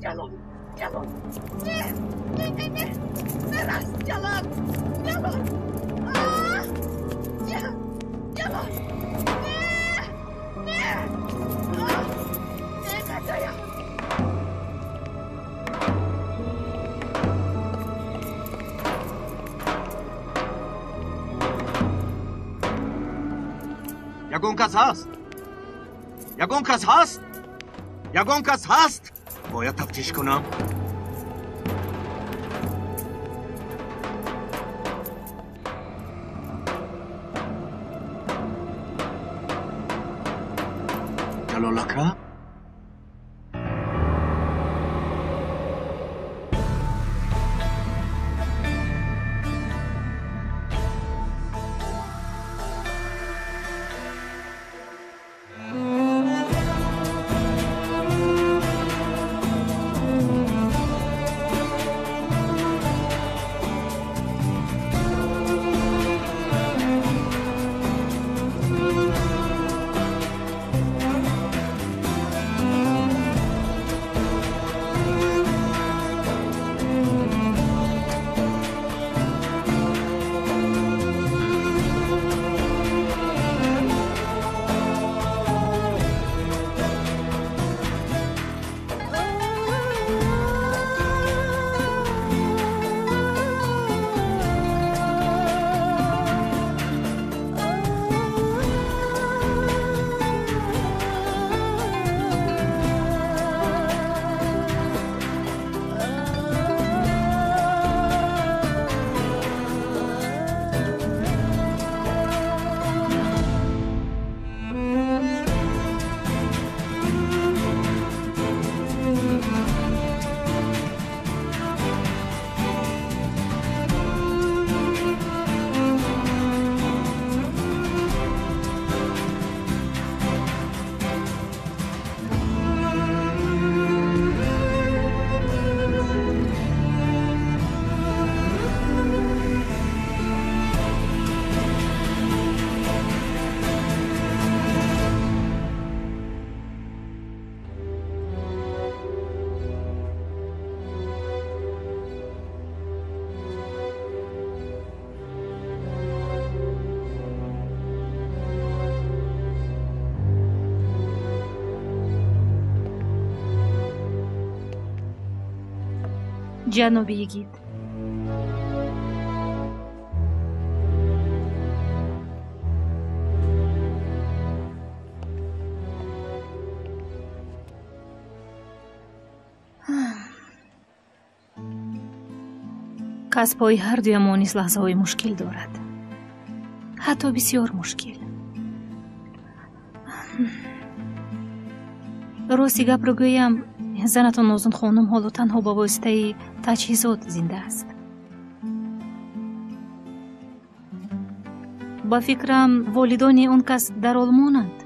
جلال جلال نه نرس جلال جلال جلال نه ندایم یگون کس هست؟ یگون کس هست؟ یگون کس هست؟ باید تفتیش کنم. جلالکه؟ جناب یگید، کسب های هر دوی ما نیز لحظه های مشکل دارد، حتی بسیار مشکل. راستی گپ رو گویم، زنتان نازن خانم حالا تنها با واسطه تجهیزات زنده است. با فکرم والدان اون کس در آلمانند.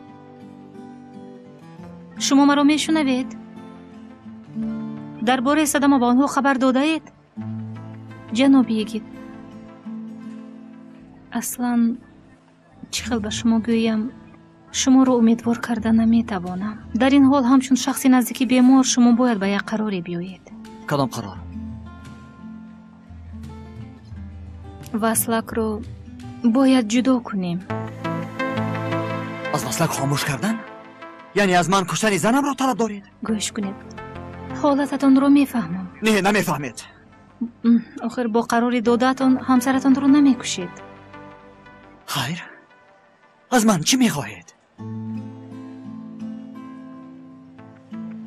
شما مرا میشنوید؟ درباره صدمه با آنها خبر داده اید؟ جناب یگید، اصلا چه خیلی به شما گویم، شما رو امیدوار کرده نمیتوانم. در این حال همچون شخصی نزدیکی بیمار شما باید به یک قراری بیایید. کدام قرار؟ وصلک رو باید جدا کنیم. از وصلک خاموش کردن؟ یعنی از من کشتن زنم رو طلب دارید؟ گوش کنید، حالتتان رو میفهمم. نه نمیفهمید. آخر با قراری دادتان همسرتان رو نمیکشید. خیر، از من چی میخواهید؟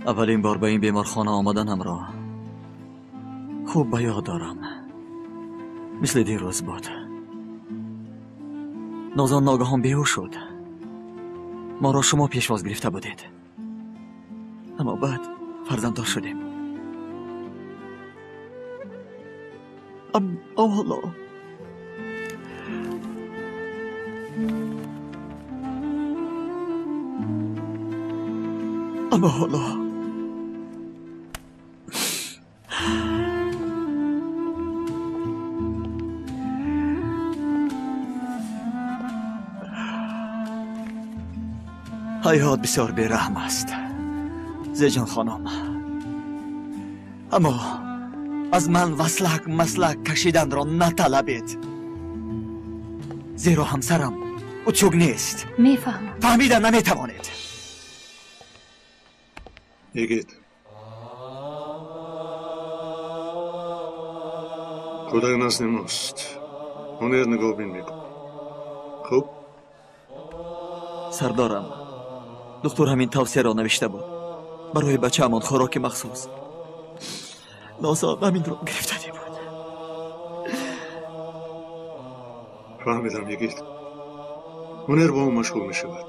اولین بار به این بیمارخانه آمدنم را خوب به یاد دارم. مثل دیروز بود. نازان ناگهان بیهوش شد. ما را شما پیشواز گرفته بودید، اما بعد فرزنددار شدیم. حالا اما حالا حیات بسیار بیرحم است. زیجان خانم، اما از من وصلک مسلک کشیدن را نطلبید، زیرا همسرم اچوگ نیست. میفهمم. فهمیدن نمیتوانید. یگید کودک نسل ماست. هنر نگاه بین میکن. خوب؟ سردارم، دکتر همین توصیه را نوشته بود برای بچه همان خوراک مخصوص. ناسا همین را گرفتنی بود. فهمیدم یگید. هنر با اون مشغول میشود.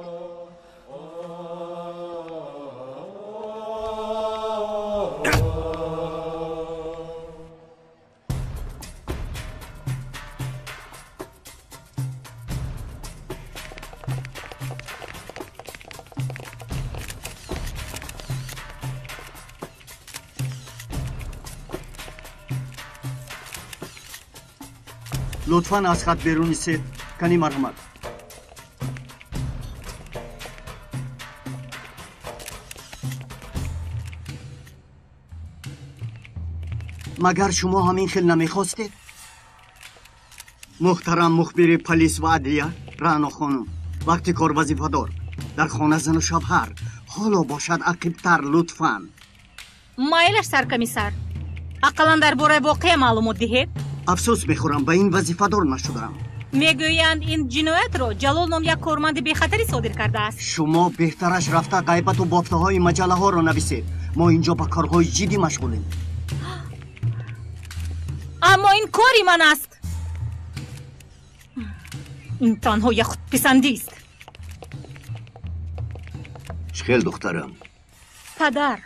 لطفاً از خط بیرون ایستید. کنی مرحمت. مگر شما همین خیل نمیخواستید؟ محترم مخبر پلیس و عدلیه رعنا خانم، وقتی کار وظیفه‌دار در خانه زن و شوهر حالا باشد عقیب‌تر لطفاً. مایلش سرکمیسر، اقلا درباره واقعه معلومات دهید. افسوس میخورم به این وظیفه‌دار نشدم. میگویند این جنایت را جلال نام یک کارمند بی‌خطری صادر کرده است. شما بهترش رفته غیبت و بافته‌های مجله ها را نویسید. ما اینجا با کارهای جدی مشغولیم. اما این کاری من است. این تنها یک خودپسندی است. خیل دخترم. پدر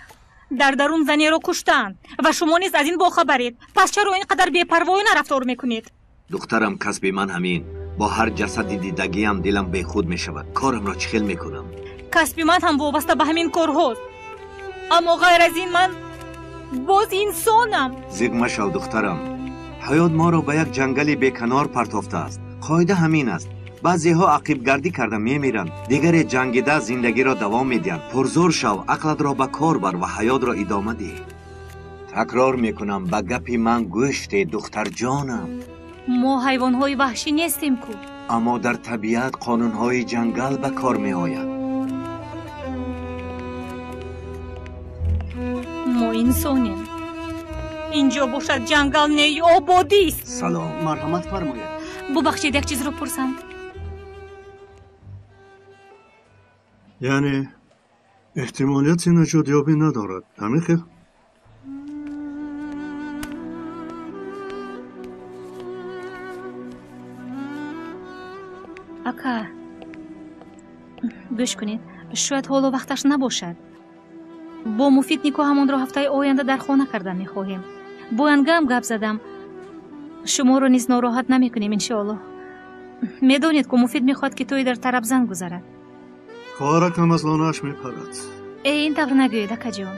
در درون زنی را کشتند و شما نیز از این باخبرید. پس چرا اینقدر بی‌پروایانه رفتار میکنید؟ دخترم کسب من همین. با هر جسدی دیدگیم دلم بیخود میشود. کارم را چخیل میکنم. کسب من هم وابسته به همین کارهاست. اما غیر از این من باز انسانم. زیگ مشو دخترم. حیات ما را به یک جنگل بیکنار پرتافته است. قاعده همین است. بعضی ها عقیب گردی کرده میمیرند، دیگر جنگیده زندگی را دوام میدهند. پرزور شو، عقلت را به کار بر و حیات را ادامه ده. تکرار میکنم به گپی من گوش ده دختر جانم. ما حیوانهای وحشی نیستیم کو. اما در طبیعت قانونهای جنگل به کار می آید. ما انسانیم. اینجا باشد جنگل نه آبادی است. سلام. مرحمت فرمایید. ببخشید یک چیز رو پرسم. یعنی احتمالیت نجات یابی ندارد. همین خیلی؟ اکا گوش کنید، شاید حالا وقتش نباشد. با مفید نکاحمان را هفته آینده در خانه کردن میخواهیم. با انگام گپ زدم. شما رو نیز ناراحت نمی کنیم انشاءالله. میدونید که مفید میخواد که توی در طرابزان گذارد. خواهرکم از لانه‌اش میپرد. این طور نگوید اکا جان.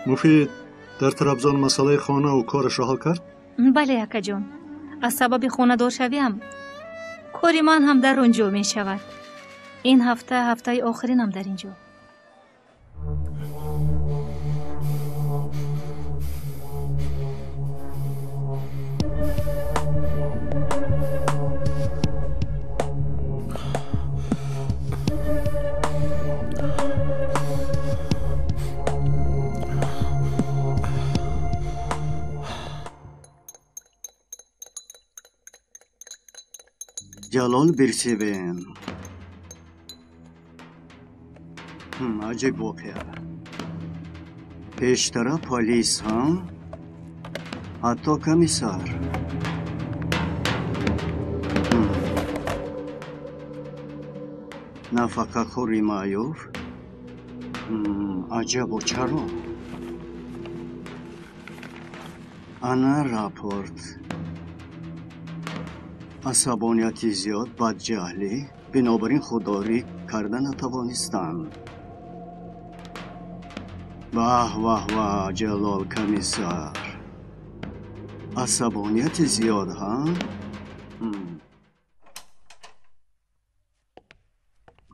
مفید در طرابزان مسئله خانه و کارش را حل کرد؟ بله اکا جان. از سبب خانه دار شویم کاری من هم در اونجا می شود. این هفته آخرینم در اینجا. جلال برسیبین. عجیب واقعه. پیشتر پلیس هم حتی کمیسر. نفقه خوری معیوف. عجب و چرا؟ انا راپورت. عصبانیتی زیاد، بدجهلی، بنابراین خودداری کردن نتوانستند. واه واه واه جلال کمیسر. عصبانیت زیاد ها؟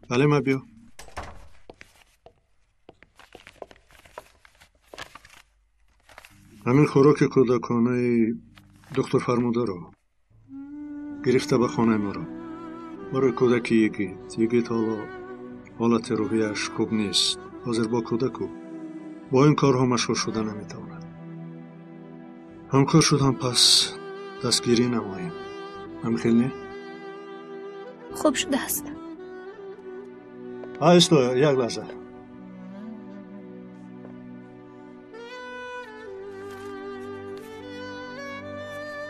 بله بیا. همین خوراک کودکانه دکتر فرموده رو گرفته به خانه ما رو. برای کودکی یگیت حالت روحیش خوب نیست. حاضر با کودکو با این کارها مشغول شده نمیتواند. همکار شدم پس دستگیری نماییم. همخیل نه؟ خوب شده است. ایستا یک لحظه.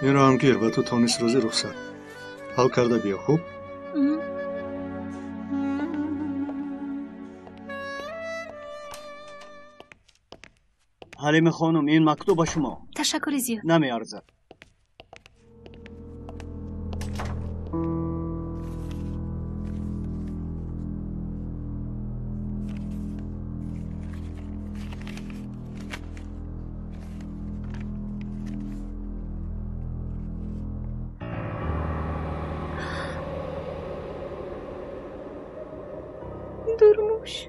این رو هم گیر و تو تانیس روزی رخصت حل کرده بیا. خوب؟ حلیم خانم این مکتوب شما. تشکر زیاد. نمی ارزد. درموش.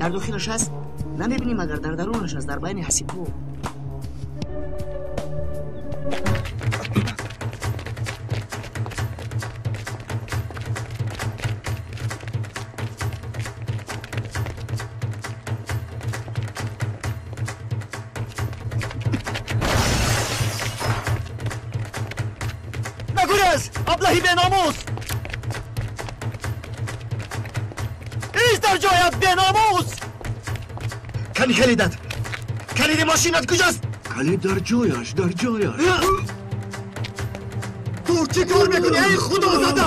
در داخلش هست؟ نمیبینیم اگر در درونش هست؟ در بین حسیبو. نگورز! ابلهی به ناموس! ایست در جایت به ناموس! کلیدت! کلید ماشینت کجاست؟ کلید در جایش. تو چی کار میکنی ای خدا زده؟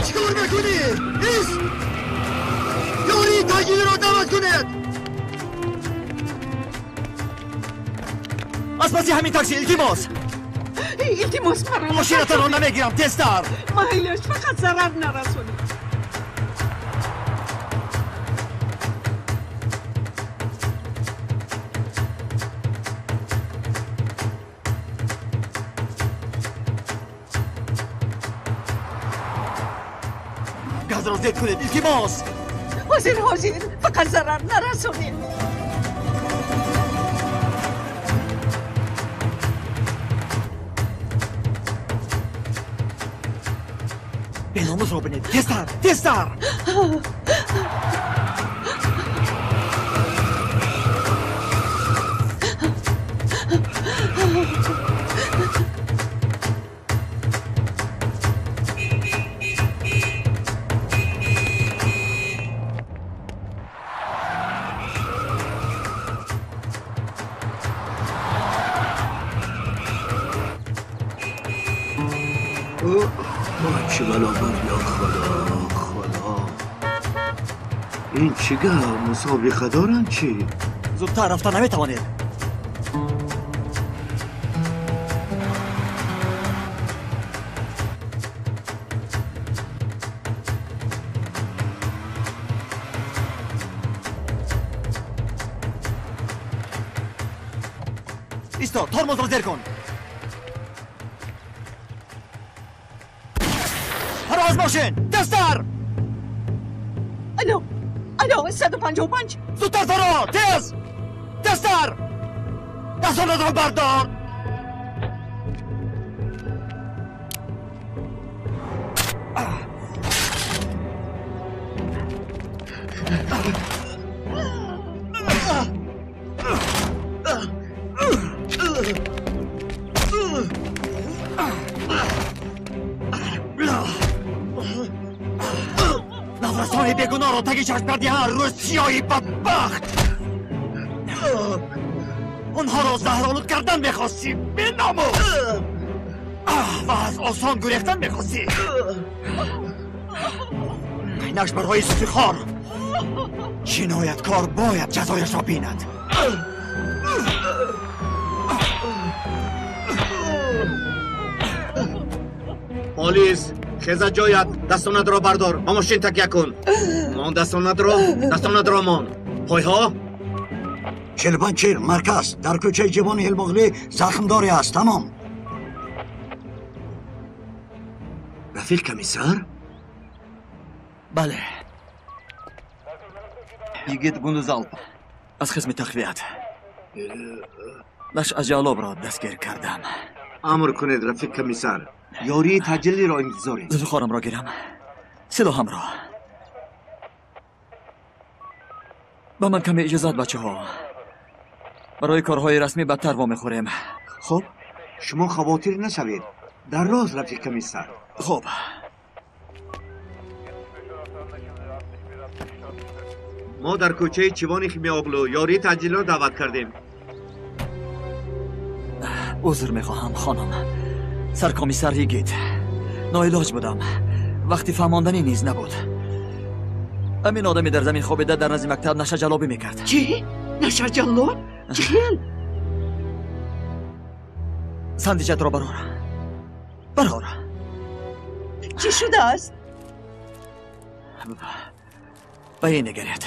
چی کار میکنی؟ ایست! یاری تاجیل رو دعوت کنید! از پسی همین تاکسی التماس مرا ماشینت رو نمیگیرم تستر مایلش فقط ضرر نرسونی. گاز رو زید کنید التماس حاضر فقط ضرر نرسونی. به ناموس رو بینید تستر چی بلا بود یا خدا. این چیگه مسابقه دارن چی؟ زودتر رفتن نمیتوانید. ایستا ترمز رو زیر کن. فراز ماشین دستر. الو 155 زودتر فرا تیز دستر دستانت رو بردار. بگناه رو تگی چشم کردی هر روز سیاهی بدبخت اونها رو زهرآلود کردن میخواستی به ناموس و از آسان گریختن میخواستی اینش برای استخار جنایتکار باید جزایش را بیند پلیس خیزه جایت دستانت را بردار با ماشین تکیه کن مان دستانت را مان پای ها 45 مرکز در کوچه جوان هلمغلی زخمداری است تمام رفیق کمیسر بله Yigit Gunduzal. از خدمت تقویت نش اجالب را دستگیر کردم امر کنید رفیق کمیسر یاری تجلی را انتظاری زدوخارم را گیرم سلاحم را با من کمی اجازت بچه ها برای کارهای رسمی بدتر وا میخوریم خب شما خواطر نشوید در راز رفیق کمیسر خب ما در کوچه چیوان خیمیاغلو یاری تجلی را دعوت کردیم عذر میخواهم خانم سرکمیسر هیگیت ناعلاج بودم وقتی فهماندنی نیز نبود همین آدمی در زمین خوابیده در نزد مکتب نشه جلابی میکرد چی؟ نشه جلال؟ چیل؟ سندیجت را برار چی شده است؟ به این نگرید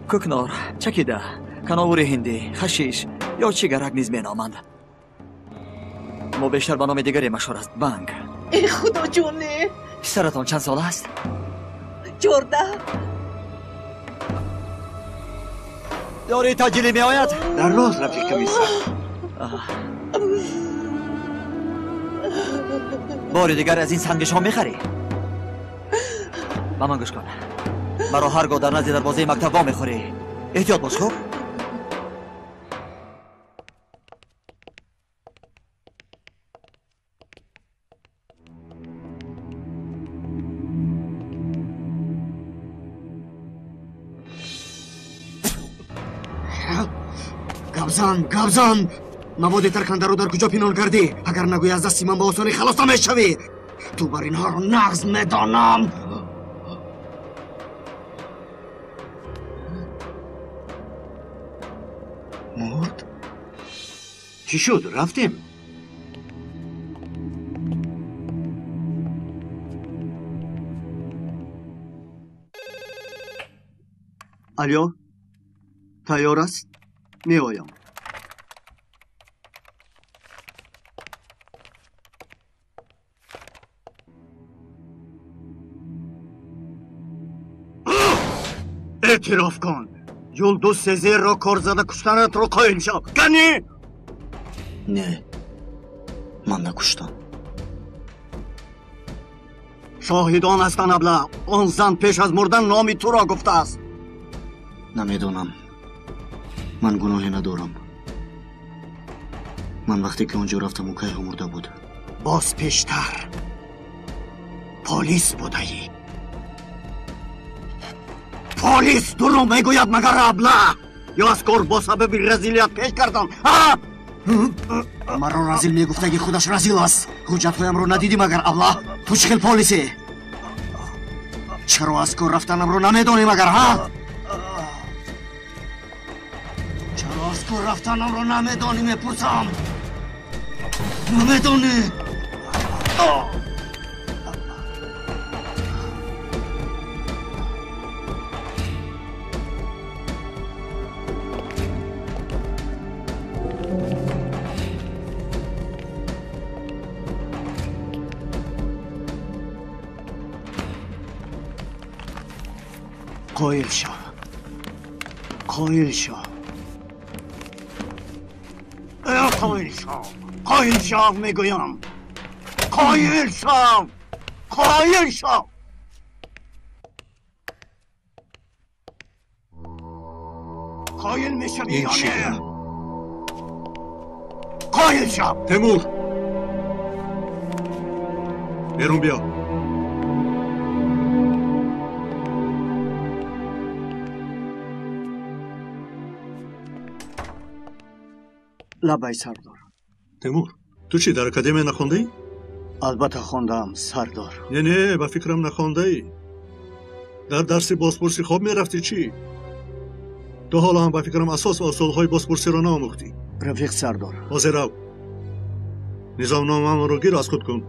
کوکنار، چکیده، کناور هندی، خشیش یا چی گرگ نیز مینامند ما بیشتر به نام دیگری مشهور است بنگ ای خدا جونه پسرتان چند سال است؟ 14 یاری تجلی می آید؟ در راز رفیق کمیسر باری دیگر از این سنگش ها میخری؟ به من گوش کن مرا هرگاه در نزد دروازه مکتب وا میخوری احتیاط باش خب؟ گابزان مواد ترکنده رو در کجا پینان کردی؟ اگر نگویی از دستی من با آسانی خلاص نمیشوی تو بر اینها رو نغز میدانم مرد؟ چی شد؟ رفتیم؟ Alo. تیار است؟ می آیم. اعتراف کن یلدوز سزر را کار زده کشتنت رو قایل شو گنی؟ نه من نکشتم شاهدان هستن ابله آن زن پیش از مردن نامی تو را گفته است نمیدونم من گناهی ندارم من وقتی که اونجا رفتم او که مرده بود باز پیشتر پلیس بودهی پلیس درو میگوید مگر ابله یا از کار با سبب رزیلیت پیش کردم مرا رزیل میگفته که خودش رزیل است حجت هایم رو ندیدی مگر ابله تو چخیل پلیسی چرا از کار رفتنم رو نمیدونی مگر ها چرا از کار رفتنم رو نمیدونی میپرسم نمیدونی قایل شو قایل شو قایل شو میگویم قایل شو قایل شو قایل میشوی یا نه قایل شو تیمور بیرون بیا لبای سردار. تیمور تو چی در اکادمی نخونده ای؟ البته خوندم سردار. نه با فکرم نخونده ای. در درس بازپرسی خواب میرفتی چی؟ تو حالا هم با فکرم اساس و اصولهای بازپرسی را ناموختی. رفیق سردار. حاضر او. نظام نامه رو گیر از خود کن.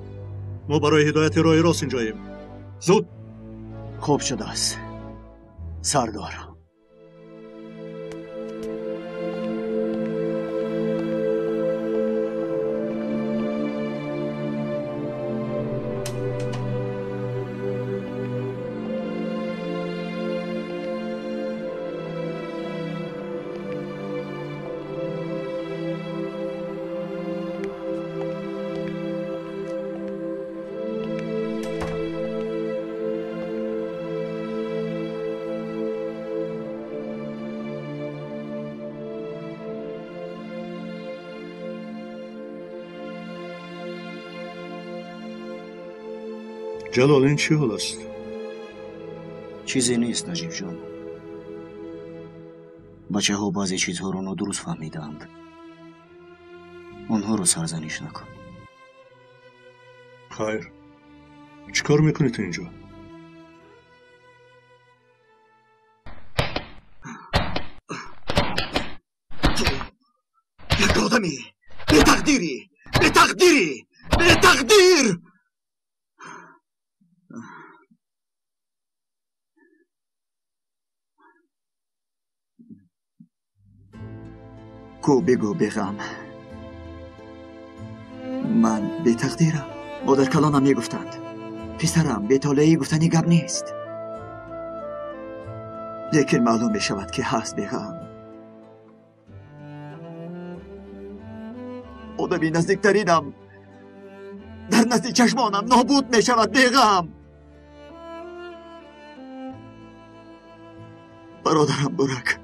ما برای هدایت راه راست اینجاییم. زود. خوب شده است سردار. جلال این چی حال است؟ چیزی نیست نجیب جان. بچه ها بعضی چیزها رو نادرست فهمیدند. آنها رو سرزنش نکن. خیر. چیکار میکنی تو اینجا؟ تو یک آدمی به تقدیری به تقدیری به تقدیر. کو بگو بگم من به تقدیرم. مادر کلانم میگفتند پسرم به طالعی گفتنی گپ نیست، لیکن معلوم میشود که هست بگم. آدمی نزدیکترینم در نزد چشمانم نابود میشود بگم. برادرم برک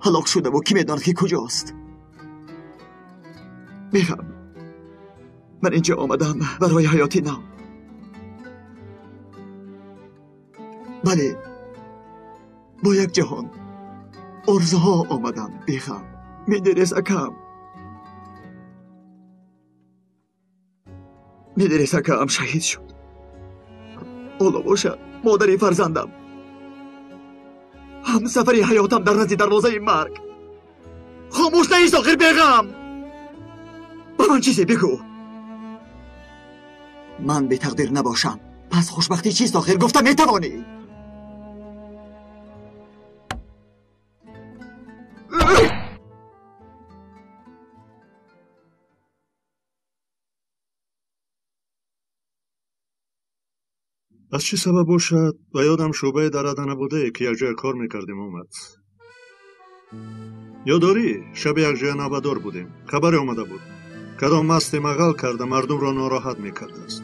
هلاک شده و کی میداند که کجاست. بگم من اینجا آمدم برای حیاتی نو. بله با یک جهان ارزوها آمدم بگم. میدرس اکم شهید شد. اولا باشد مادری فرزندم هم سفری حیاتم در نزد دروازه مرگ. خاموش نیست آخر بگم. با من چیزی بگو. من به تقدیر نباشم پس خوشبختی چیست آخر؟ گفتم میتوانی. از چی سبب باشد و یادم شعبه در عدن نبوده که یک جای کار میکردیم اومد. یاداری شب یک جای نوبدار بودیم. خبر اومده بود کدام مست مغل کرده مردم را ناراحت میکرده است.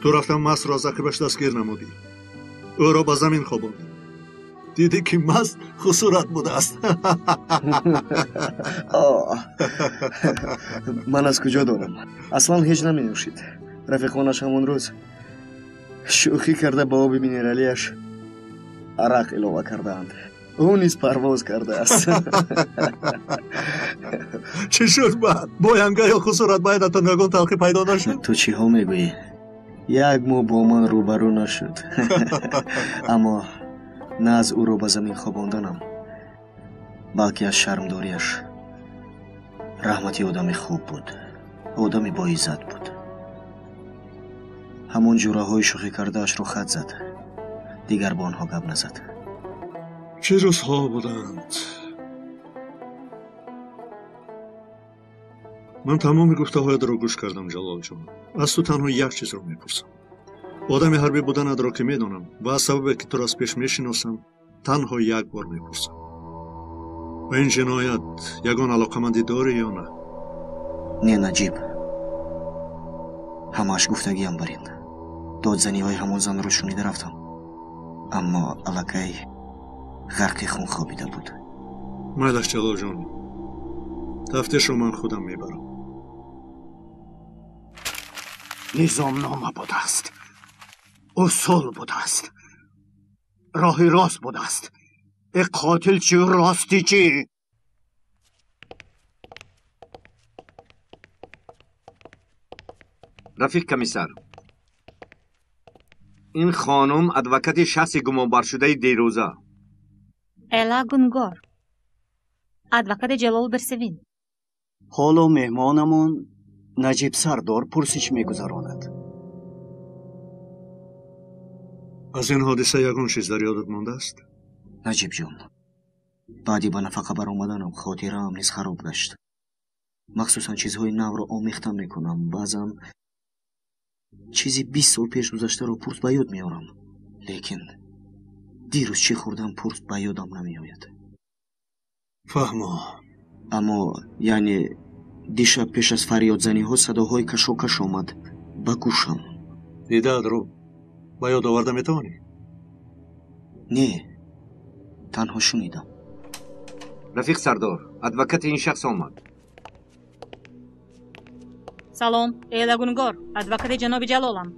تو رفتم مست را زخیبش دستگیر نمودی. او را به زمین خواباندی. دیدی که مست خسارت بوده است. من از کجا دارم؟ اصلا هیچ نمی نوشید. رفیقانش همون روز شوخی کرده با آب مینرالیش عرق علاوه کردند. او نیز پرواز کرده است. چی شد بعد؟ باینگه یا خسارت باید تا نگون تلخی پیدا نشد؟ تو چی ها میگویی؟ یک مو با من روبرو نشد. اما نه از او رو به زمین خواباندنم بلکه از شرمداریش. رحمتی آدمی خوب بود، آدمی با عزت بود. همون جوره های شوخی کرده اش رو خط زد، دیگر با آنها گپ نزد. چه روزها بودند. من تمام گفته هایت رو گوش کردم جلال جان. از تو تنها یک چیز رو میپرسم. آدمی حربی بودن را که میدانم و از سبب که تو را از پیش میشناسم تنها یک بار میپرسم. و این جنایت یگان علاقمندی داری یا نه؟ نه نجیب، همه‌اش گفتگیم برین. دادزنی های همون زن رو شنیده رفتم، اما الکی غرق خون خوابیده بود. مایلش جلال جان، تفتیش رو من خودم میبرم. نظام نامه بوده است، اصول بوده است، راه راست بوده است. ای قاتل چی راستی چی؟ رفیق کمیسر، این خانم ادوکات شخص گمانبر شده دیروزه. الا گونگار ادوکات جلال برسوین. حالا مهمانمون نجیب سردار پرسش میگذراند. از این حادثه یگان چیز در یادت مانده است؟ نجیب جان، بعدی با نفقه بر اومدنم خاطرم نیز خراب گشت. مخصوصا چیزهای نو رو آمیختم میکنم. بعضم چیزی 20 سال پیش گذشته رو پرس به یاد میارم، لیکن دیروز چی خوردم پرس به یادم نمیآید. فهمم. اما یعنی دیشب پیش از فریاد زنی ها صداهای کشاکش آمد به گوشم. ایده‌ات رو به یاد آورده میتوانی؟ نه، تنها شنیدم. رفیق سردار، ادوکات این شخص آمد. سلام، الا گونگار ادوکات جناب جلالم.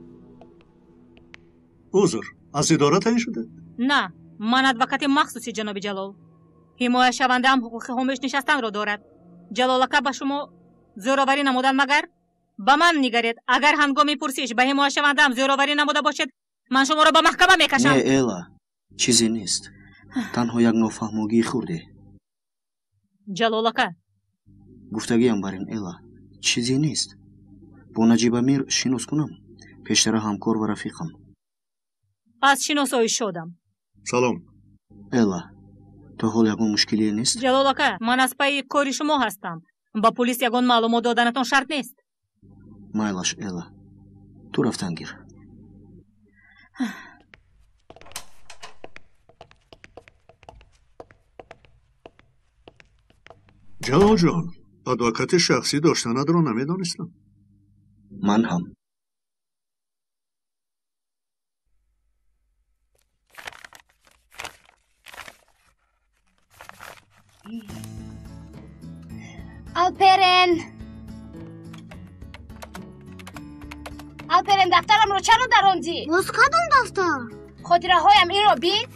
عذر، از اداره تعیین شده؟ نه، من ادوکات مخصوصی جناب جلال. حمایت شونده هم حقوق خاموش نشستن را دارد. جلالک به شما زوراوری نمودن مگر؟ به من نگرید. اگر هنگامی پرسش به حمایت شونده هم زوراوری نموده باشد، من شما را به محکمه میکشم. نه الا، چیزی نیست. تنها یک نافهمگی خورده. جلالک گفتگیم بر این الا، چیزی نیست. با نجیب امیر شناس کنم. پیشتر همکار و رفیقم. از شناسایی شدم. سلام. الا، تو حال یگان مشکلی نیست؟ جلالک من از پای کاری شما هستم. با پلیس یگان معلومات دادنتان شرط نیست. مایلش الا، تو رفتن گیر. جلال جان، ادوکات شخصی داشتنت رو نمیدانستم. من هم. الپرن دفترم رو چرا دراندی؟ باز کدوم دفتر؟ خاطره هایم این رو بین؟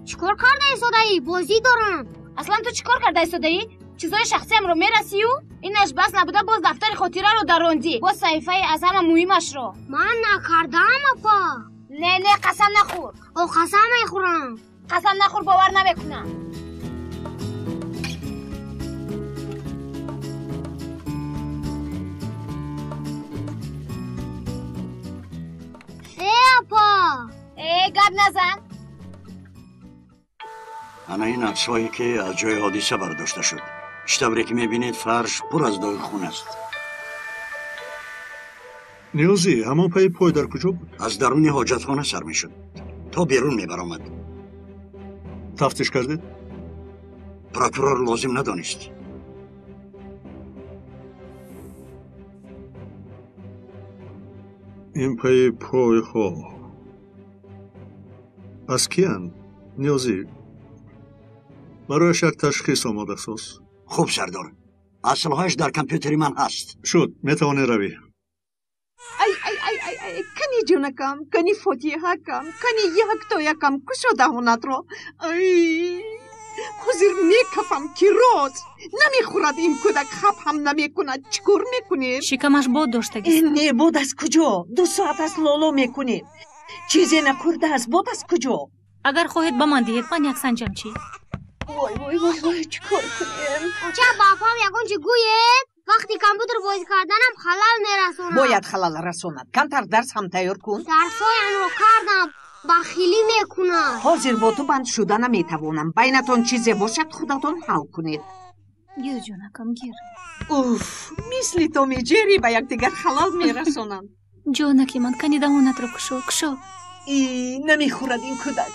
چیکار کرده ایستاده‌ای؟ بازی دارم. اصلا تو چیکار کرده ایستاده‌ای؟ چیزای شخصی هم رو میرسی و اینش بس نبوده باز دفتر خاطره رو دراندی. باز صحیفه از همه مهمش رو. من نکردم اپا. نه قسم نخور. او قسم میخورم. قسم نخور باور نمیکنم. اپا. گپ نزن. انا این عکس‌هایی که از جای حادثه برداشته شد. اشتباهی که میبینید فرش پر از داغ خون است. نیازی همان پای در کجا بود؟ از درون حاجتخانه سر میشد تا بیرون میبرآمد. تفتیش کرده؟ پروکورور لازم ندانست. این پای ها از کیان؟ نیازی برایش یک تشخیص آماده است. خوب سردار، اصلهایش در کامپیوتری من هست. شد، میتوانی روی. ای کنی جونکم، کنی فوتیهکم، کنی یک تو یکم کشو دهونت رو. ای حضور میکفم که روز نمیخورد این کودک خب هم نمیکند. چکور میکنید؟ شکمش باد داشتگی. این بود از کجا؟ 2 ساعت از لولو میکنیم. چیزی نکرده از بود از کجا؟ اگر خواهید به من دهید من یک سنجم چی؟ وای چکار کنیم؟ چه باپام یکون چی گوید؟ وقتی کامپیوتر بازی کردنم خلال میرسونم. باید خلال رسوند. کمتر درس هم تیار کن. درسایم رو کردم. بخیلی میکنم. حاضر با تو بند شده نمیتوانم. بینتون چیزی باشد خودتون حل کنید. گیر جانکم گیر. اوف، مثل تو میجری به یک دیگر خلال میرسونند. جانکی من کنی دهانت رو کشو. نمیخورد این کودک.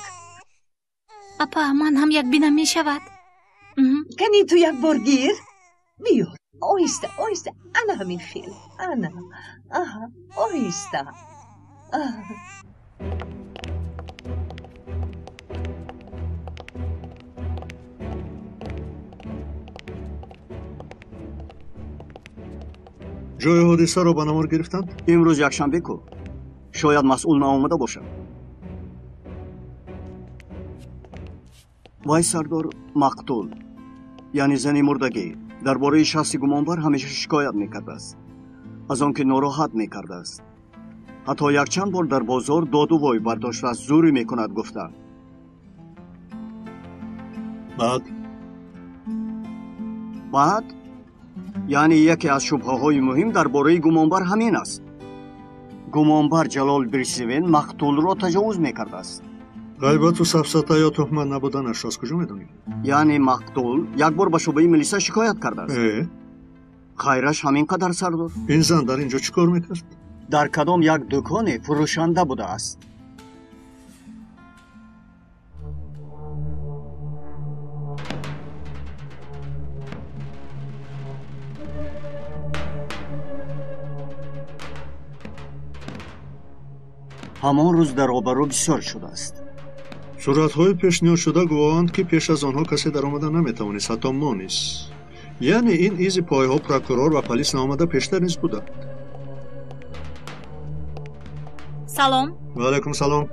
اپا من هم یک بینم میشود. کنی تو یک بار گیر؟ بیا آهسته انا همین خیل. انا آهسته. جای حادثه رو به نمار گرفتن؟ امروز یکشنبه کو. شاید مسئول نآمده باشد. وای سردار مقتول یعنی زنی مردگی درباره شخصی گمانبر همیشه شکایت میکرده است. از آن که ناراحت میکرده است. حتی یک چند بار در بازار داد و وای برداشت و از زوری میکند گفته. بعد یعنی یکی از شبهه های مهم درباره گمانبر همین است. گمانبر جلال برسیوین مقتول را تجاوز میکرده است. غیبت و سفسطه یا تهمت نبودنش از کجا میدونی؟ یعنی مقتول یک بار به شعبه ملیسا شکایت کرده است. خیرش همین قدر سردار؟ این زن در اینجا چی کار میکرد؟ در کدام یک دکان فروشنده بوده است. همان روز در آبرو بسیار شده است. صورتهای پیشنهاد شده گواهند که پیش از آنها کسی در آمده نمیتوانست، حتی ما نیست. یعنی این ایزی پایها پروکورور و پلیس نامده پیشتر نیست بوده. سلام. و علیکم سلام.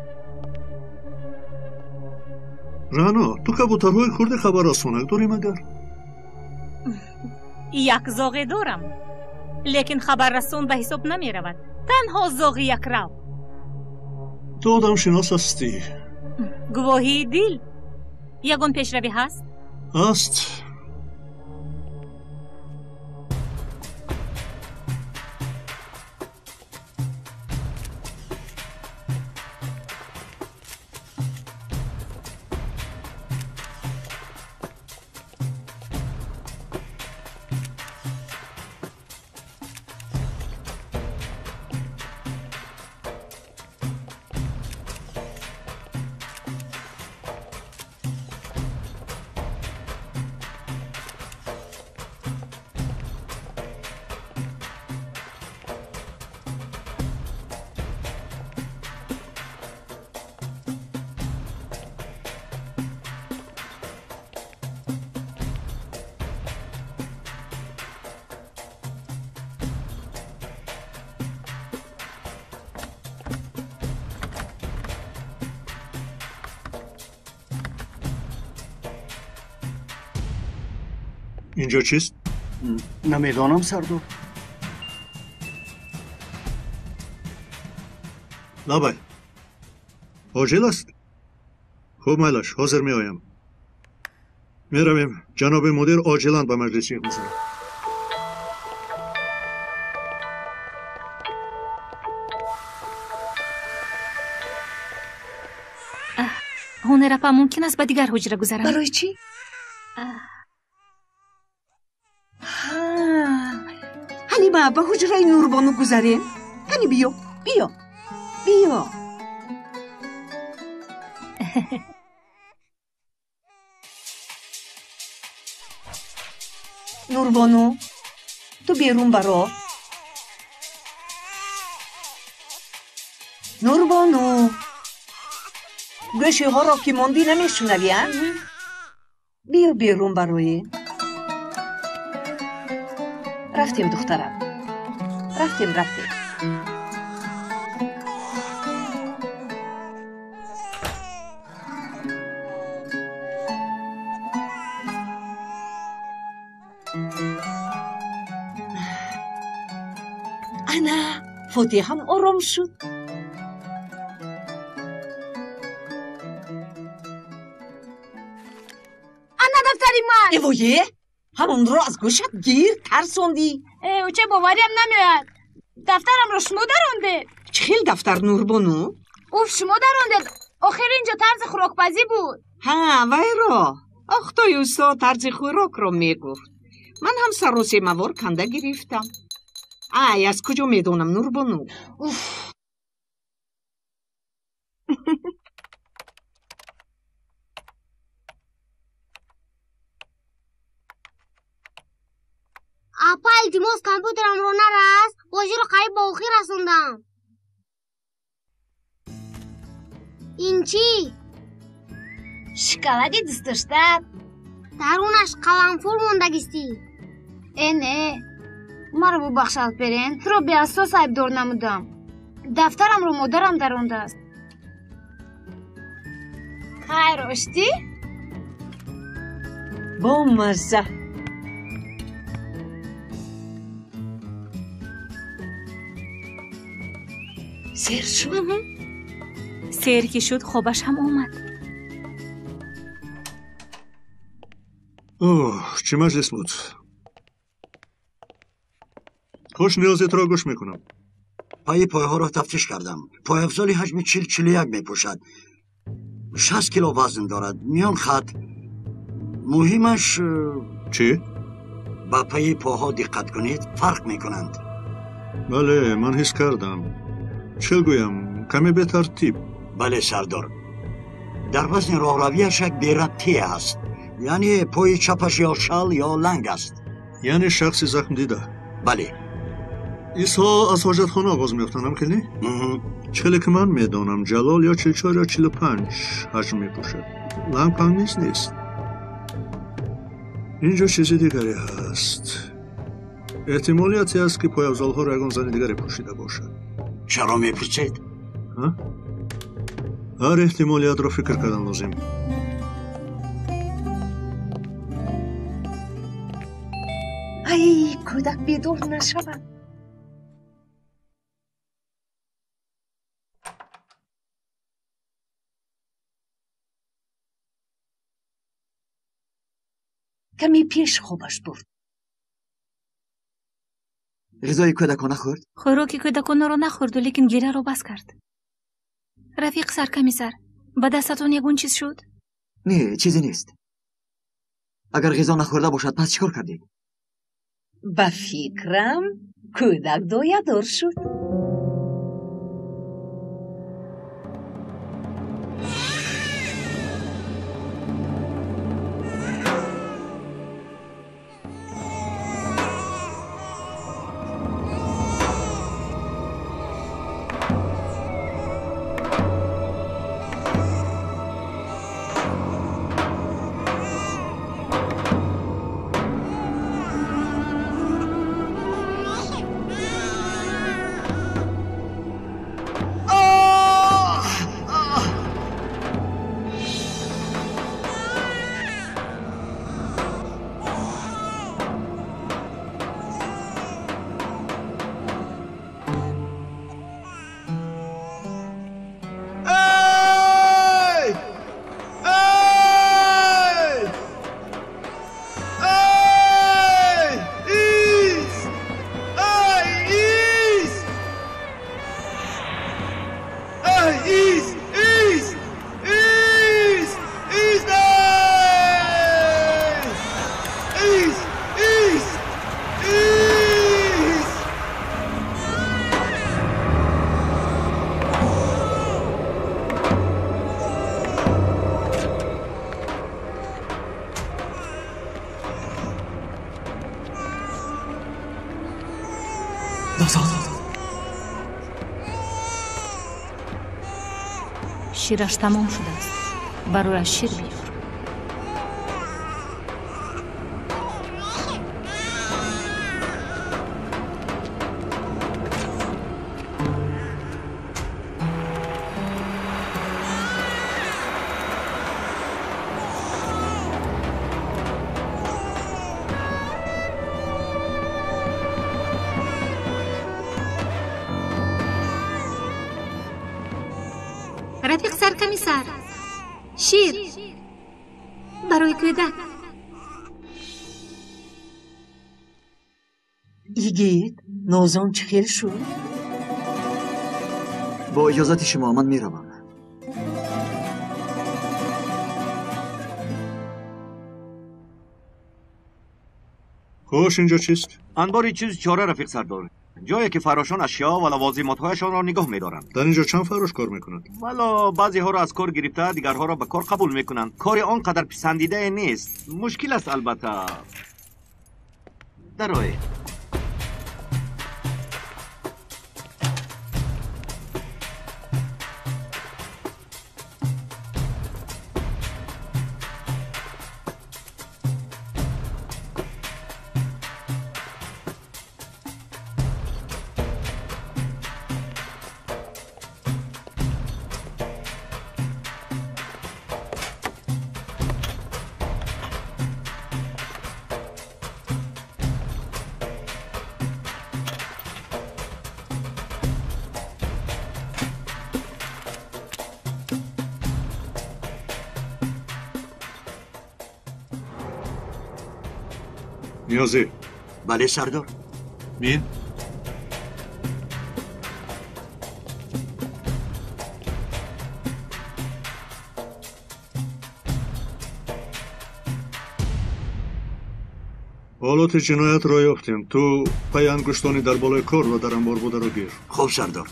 رانا، تو کبوترهای خورده خبر رسونک داری مگر؟ یک زاغی دارم، لیکن خبر رسون به حساب نمی رود. تنها زاغی یک رو. تو آدم شناس هستی. گواهی دیل یگون پیشروی هست؟ هست. اینجا چیست؟ نمیدانم سردار. نبای عاجل است. خوب میلش حاضر می آیم. می رویم. جناب مدیر عاجلاً به مجلس یک می‌زنم. هنرپا ممکن است به دیگر حجره گذرم. برای چی؟ هنی ما به حجره نوربانو گذاریم. هنی بیا بیا بیا. نوربانو تو بیرون برو. نوربانو گوشی ها را که ماندی نمیشنوی؟ بیا بیرون برای. رفتیم دخترم. رفتیم. انا فوتی هم آرام شد. انا دفتری من. ایویه همون رو از گوشت گیر ترسوندی. او چه باوریم نمیاد. دفترم رو شما درونده. چه خیل دفتر نوربانو؟ اوف شما درونده. آخر اینجا طرز خوراکپزی بود. ها ویرا اختای اوستا طرز خوراک رو میگفت. من هم سر و سیموار کنده گرفتم. ای از کجا میدونم نوربانو؟ اوف اپا التماس کامپیوترم رو نرست. واژه رو قریب با اوخی رسوندم. این چی؟ شکلادی دوست داشتد. درونش قلمفور موندگیستی. نه ما رو ببخشد برین. تو رو به اساس عیبدار نمودم. دفترم رو مادرم درونده است. خیر اشتی؟ با مزه. سیر شد؟ سیر که شد خوابش هم اومد. اوه چه مجلس بود. خوش نیازت را گوش میکنم. پای ها را تفتیش کردم. پای افزاری حجم 40-41 میپوشد. 60 کیلو وزن دارد. میان خط مهمش چی؟ با پای پاها دقت کنید فرق میکنند. بله من حس کردم. چه گویم کمی به ترتیب. بله سردار. در وزن راهرویش یک بی‌ربطی است. یعنی پای چپش یا شل یا لنگ است. یعنی شخصی زخم دیده. بله. ایسا از حاجت خانه آغاز میفتنم که نی؟ چلی که من میدانم جلال یا 44 یا 45 حجم میپوشد. لنگ پنگ نیست. اینجا چیزی دیگری هست. احتمالیتی است که پای افزال ها را یگان زن دیگری پوشیده باشد. چرا میپرسید؟ هر احتمالیت را فکر کردن لازم. ای کودک بیدار نشود. کمی پیش خوابش برد. غذای کودکان نخورد؟ خوراک کودکان را نخورد لیکن گیره را بس کرد. رفیق سرکمیسر به دستتون یگون چیز شد؟ نه چیزی نیست. اگر غذا نخورده باشد پس چیکار کردید؟ به فکرم کودک دایه‌دار شد. شیرش تمام شده است. برایش شیر بیار. رفیق سرکمیسر شیر برای کودک. ایگید نوزان چه خیل شد؟ با اجازت شما من میروم. خوش اینجا چیست؟ انباری چیز چاره رفیق سردار. جایی که فراشان اشیا و لوازمات‌هایشان را نگاه می‌دارند. در اینجا چند فراش کار میکنند؟ والا بعضی ها را از کار گرفته دیگرها را به کار قبول میکنند. کار آنقدر پسندیده نیست. مشکل است البته. درایید. نیازی. بله سردار. بین. حالات جنایت را یافتیم. تو پای انگشتانی در بالای کار و در انبار بوده رو گیر. خوب سردار.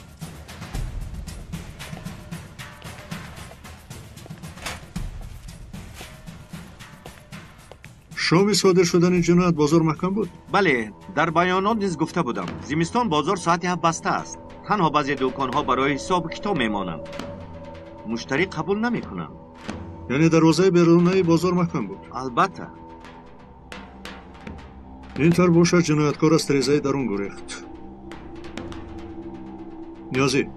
شامی صادر شدن این جنایت بازار محکم بود؟ بله، در بیانات نیز گفته بودم زمستان بازار ساعت 7 بسته است. تنها بعضی دکان‌ها برای حساب کتاب میمانند. مشتری قبول نمی‌کنند. یعنی دروازه بیرونی بازار محکم بود؟ البته. اینطور باشد جنایتکار از تریزه درون گریخت. نیازی،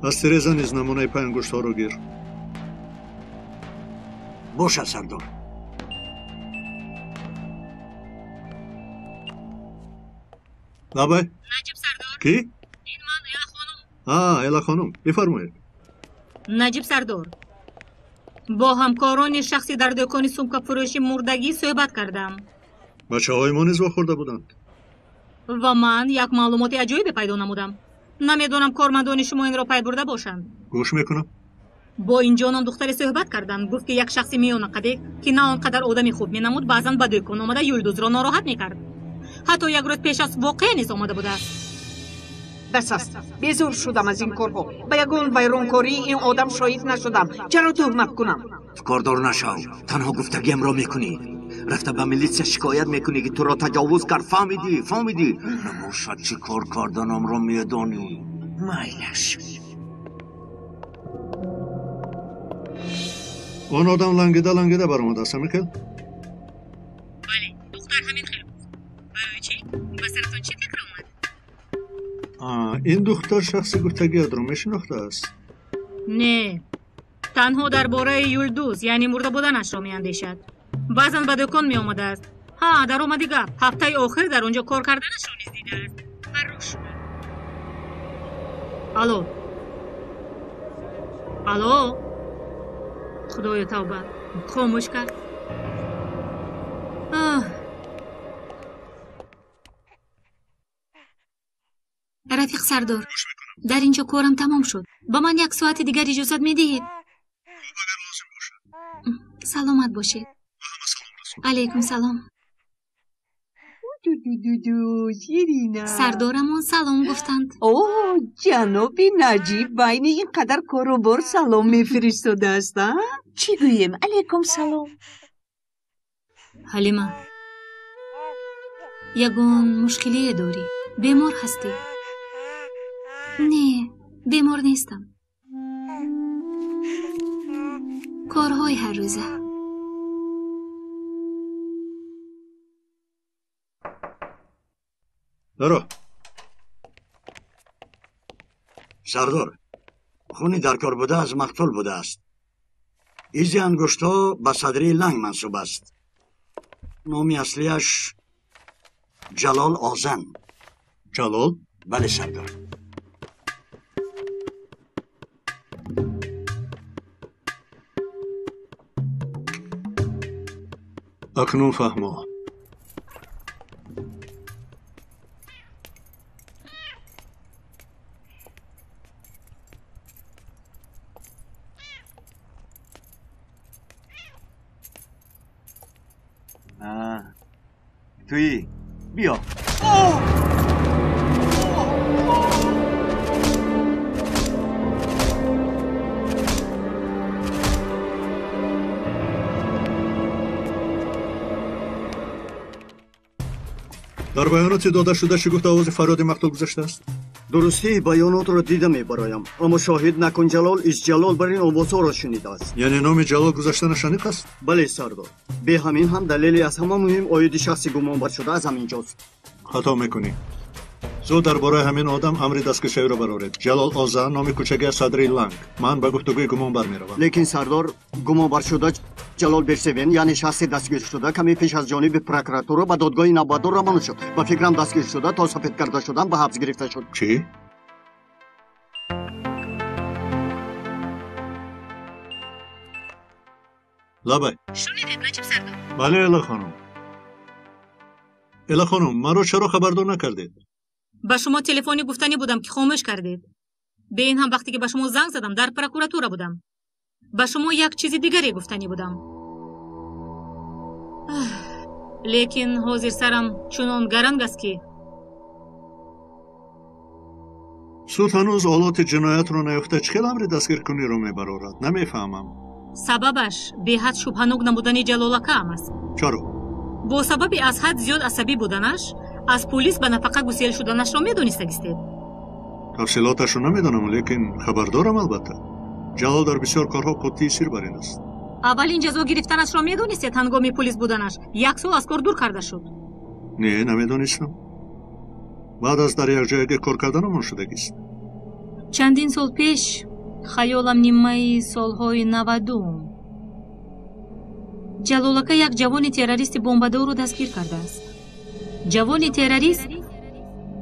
از تریزه نیز نمونه پای انگشت‌ها رو گیر. باشه سردار. لابه؟ نجیب سردار. کی؟ این من الا خانم. الا خانم، بفرمایید. نجیب سردار، با همکاران شخصی در دکان سومکا فروشی مردگی صحبت کردم. بچه های ما نیز واخورده بودند و من یک معلومات عجیبی پیدا نمودم. نمیدونم کارمندان شما این را پی برده باشند. گوش میکنم. با این جانان دختری صحبت کردند. گفت که یک شخصی میان قده که نه آنقدر آدمی خوب مینمود بعضا به دکان آمده یلدوز را ناراحت میکرد. حتی یک روز پیش از واقعه نیز آمده بوده. بس است. بیزار شدم از این کارها. به یگان ویرانکاری این آدم شاهد نشدم. چرا تهمت کنم؟ کاردار نشو. تنها گفتگیم را میکنی. رفته به میلیسیا شکایت میکنی که تو را تجاوز کرد. فهمیدی؟ نماشد چی کار کردنم را میدانی. مایلش. اون آدم لنگیده برآمده است میکل؟ بله، دختر همین خیلی بود. برای چی؟ به سرتون چی فکر آمد؟ این دختر شخصی گفتگیت رو میشناخته است؟ نه، تنها درباره یلدوز یعنی مرده بودنش را میاندیشد. بعضا به دکان می آمده است. در آمدی گپ. هفته آخر در اونجا کار کردنش را نیز دیده است. فرار شده. الو خدای توبه، خاموش کرد. رفیق سردار، در اینجا کارم تمام شد. با من یک ساعت دیگر اجازت میدهید؟ سلامت باشید. علیکم سلام. سردارمون سلام گفتند. اوه جناب نجیب بین این قدر کاروبار سلام میفرستاده هستند؟ چی گویم؟ علیکم سلام. حلیمه، یگان مشکلی داری؟ بیمار هستی؟ نه، بیمار نیستم. کارهای هر روزه. درو. سردار، خونی در کار بوده از مقتول بوده است. ایزی انگشتا به صدری لنگ منصوب است. نامی اصلیش جلال آزن. جلال؟ بله سردار. اکنون فهمو. تویی بیا. در بیانات داده شده شگفت آواز فریاد مقتول گذاشته است؟ درستی بیانات را دیده میبرایم، اما شاهد نکن جلال از جلال بر این آوازها را شنیده است. یعنی نام جلال گذاشتن شنیق است؟ بله سردار. به همین هم دلیلی از همه مهم آید شخصی گمانبر شده از همینجاست. خطا میکنی. زود درباره همین آدم امر دستکشی را برآورید. جلال آزن، نام کوچکی صدری لنگ. من به گفتگوی گمانبر میروم. لیکن سردار، گمانبر شده جلال برسوین یعنی شخص دستگیر شده کمی پیش از جانب پروکراتور به دادگاه نوبادار روانه شد. با فکرم دستگیر شده تا سفید کرده شدن به حبس گرفته شد. چی؟ لابه. شنیدید نجیب سردار؟ بله الا خانم. الا خانم مرا چرا خبردار نکردید؟ به شما تلفنی گفتنی بودم که خاموش کردید. به این هم وقتی که به شما زنگ زدم در پروکراتور بودم. به شما یک چیز دیگری گفتنی بودم. لیکن حاضر سرم چنان گرنگ است که سود هنوز آلات جنایت رو نیافته، چه امر دستگیر کنی رو میبرارد؟ نمیفهمم. سببش به حد شبهناک نبودن جلالکه هم است. چرا؟ با سبب از حد زیاد عصبی بودنش از پلیس به نفقه گسیل شدنش را میدونستید. تفصیلاتش رو نمیدانم، لیکن خبردارم. البته جلال در بسیار کارها قطعی سیر بر این است. اولین جزا گرفتنش را میدونستید؟ هنگام پلیس بودنش 1 سال از کار دور کرده شد. نه نمیدونستم. بعد از در یک جای کار کردنمان شدگی است. چندین سال پیش خیالم نیمه سالهای 90 جلالکه یک جوان تروریست بمبدار رو دستگیر کرده است. جوان تروریست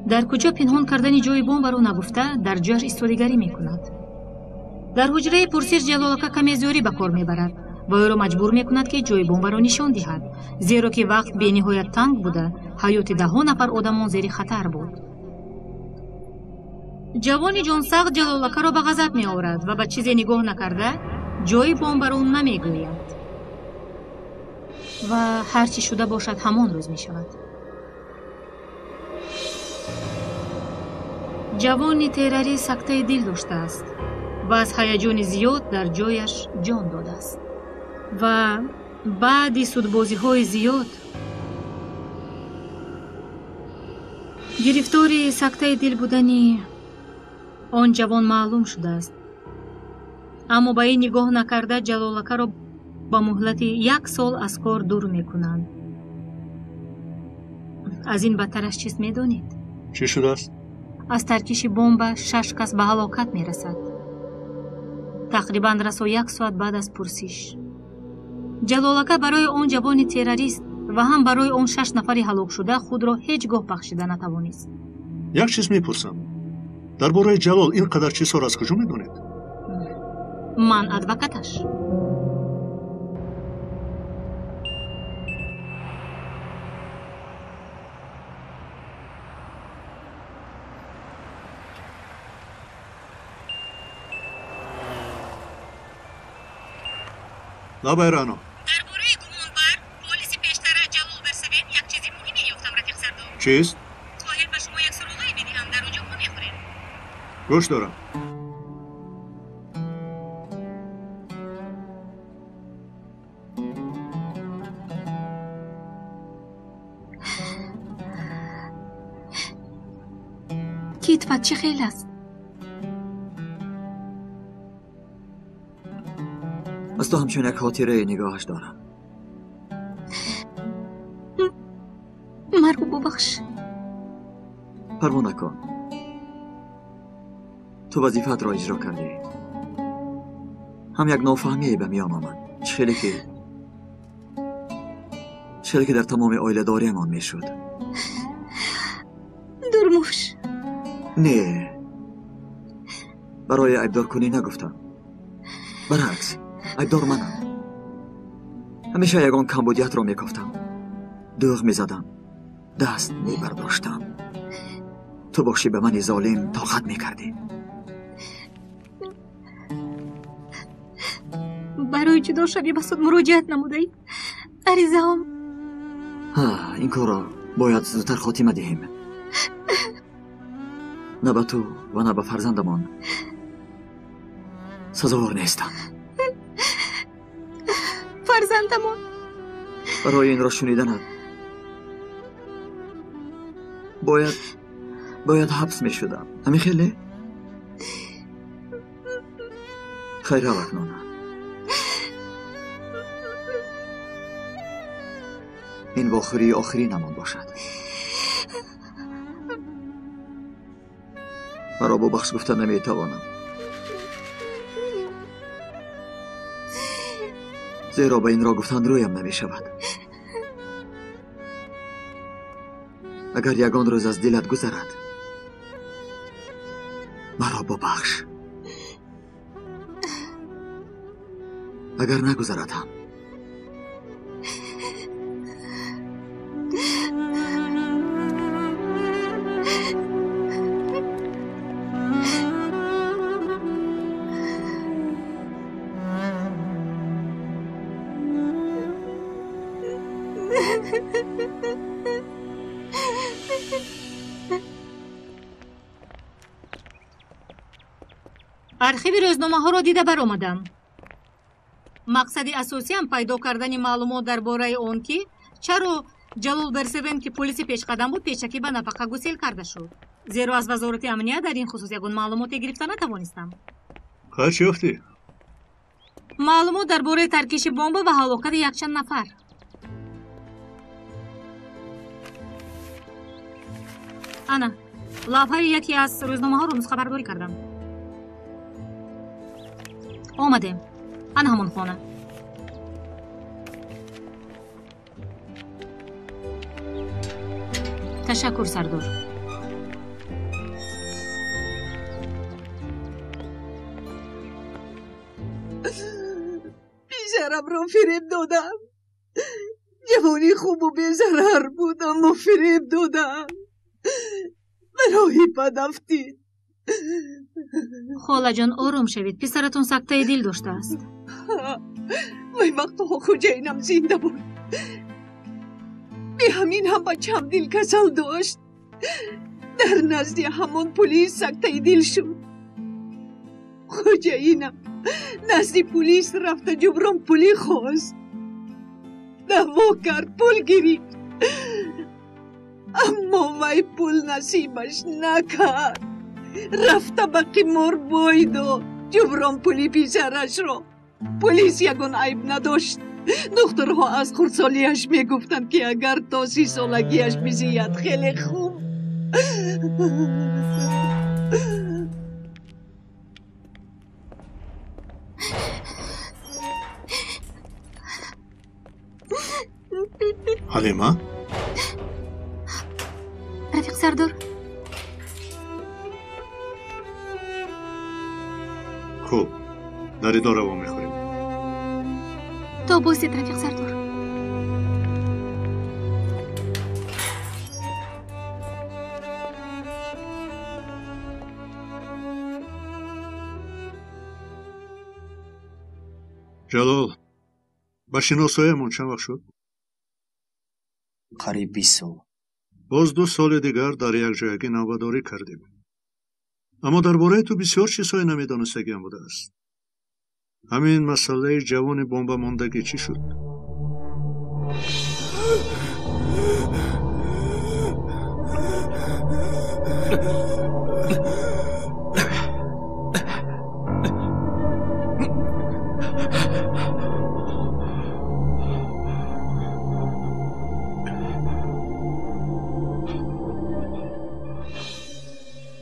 در کجا پنهان کردن جای بمب رو نگفته در جاش ایستادگی میکند. در حجره پرسش جلالکه کمی زیادی به کار میبرد و او را مجبور میکند که جای بمب را نشان دهد، زیرا که وقت به نهایت تنگ بوده، حیات 10 نفر آدمان زیر خطر بود. جوانی جانسخت جلالکه را به غضب می آورد و به چیزی نگاه نکرده جای بمب را نمیگوید و هر چی شده باشد همان روز می شود. جوانی تروری سکته دل داشته است و از هیجان زیاد در جایش جان داده است و بعد سودبازی های زیاد گرفتاری سکته دل بودنی آن جوان معلوم شده است. اما با این نگاه نکرده جلالکه را با مهلت 1 سال از کار دور میکنند. از این بدترش چیز میدانید؟ چی شده است؟ از ترکیش بمب 6 کس به هلاکت میرسد. تقریبا رسا 1 ساعت بعد از پرسش جلالکه برای آن جوان تروریست و هم برای آن 6 نفری هلاک شده خود را هیچگاه بخشیده نتوانست. یک چیز میپرسم، درباره جلال اینقدر چیزها را از کجا میدونید؟ من ادوکاتش. لابایرانا درباره گمانبر پلیس پیشتر جلال برسوین یک چیزی مهمی یافتم رفیق سردار. چیست؟ خواهر به شما یک سرولای میدهم، در اونجا خون میخوریم. گوش دارم. کیتفت چه خیلی است؟ از تو همچون یک خاطره نگاهش دارم. مرگو ببخش. پروا نکن، تو وظیفت را اجرا کردی. هم یک نافهمی به میان آمد، چخیلی که در تمام آیله داری من می شد. درموش نه، برای عیبدار کنی نگفتم، برعکس عیبدار منم. همیشه یگان کمبودیت را میکفتم، دوغ میزدم، دست میبرداشتم. تو باشی به من ظالم طاقت میکردی. برای جدا شوی بسود مراجعت نمودی؟ عریضه هم این کار را باید زودتر خاتمه دهیم. نه به تو و نه به فرزندمان سزاوار نیستم. فرزندمان برای این را شنیدنت باید حبس می شدم. همی خیلی؟ خیره وقنانه. این واخری آخری نمان باشد. مرا با بخش گفتن نمی توانم، زیرا به این را گفتن رویم نمی شود. اگر یگان روز از دلت گذرد مرا ببخش، اگر نگذرد هم архиви рӯзномаҳоро дида баромадам. мақсади асосиам пайдо кардани маълумот дар бораи он ки чаро ҷалол берсевен ки полиси пешқадам буд пешакӣ ба нафақа гусел карда шуд. зеро аз вазорати амният дар ин хусус ягон маълумоте гирифта натавонистам. ҳач ёфтӣ? маълумот дар бораи таркиши бомба ва ҳалокати якчанд нафар. ана лавҳаи яке аз рӯзномаҳоро нусхабардорӣ кардам. омадем. ана ҳамон хона. ташаккур сардор. بیشترم فریب دادم. جوانی خوب و بی‌ضرر بود اما فریب دادم. منو بدافتید. خالاجان آرام شوید. پسرتون سکته دل داشته است. وای وقت خوجینم زنده بود. به همین هم بچه‌م دل کسل داشت. در نزد همون پلیس سکته دل شد. خوجینم نزد پلیس رفت جبران پولی خواست. دعوا کرد پول گرفت. اما وای پول نصیبش نکرد. رفت به قمار باید و جبران پولی پسرش را. پلیس یگان عیب نداشت. دخترها از خردسالیش میگفتند که اگر تا 30 سالگیش بزید خیلی خوب. حلیما؟ رفیق سردار. خوب داری دارو میخوریم. تو باشید رفیق سردار. جلال با شناساییمون چند وقت شد؟ قریب 20 سال. باز 2 سال دیگر در یک جایگی نوباداری کردیم. اما درباره تو بسیار چیزهای نمیدانستگیم بوده است. همین مسئله جوان بمب ماندگی چی شد؟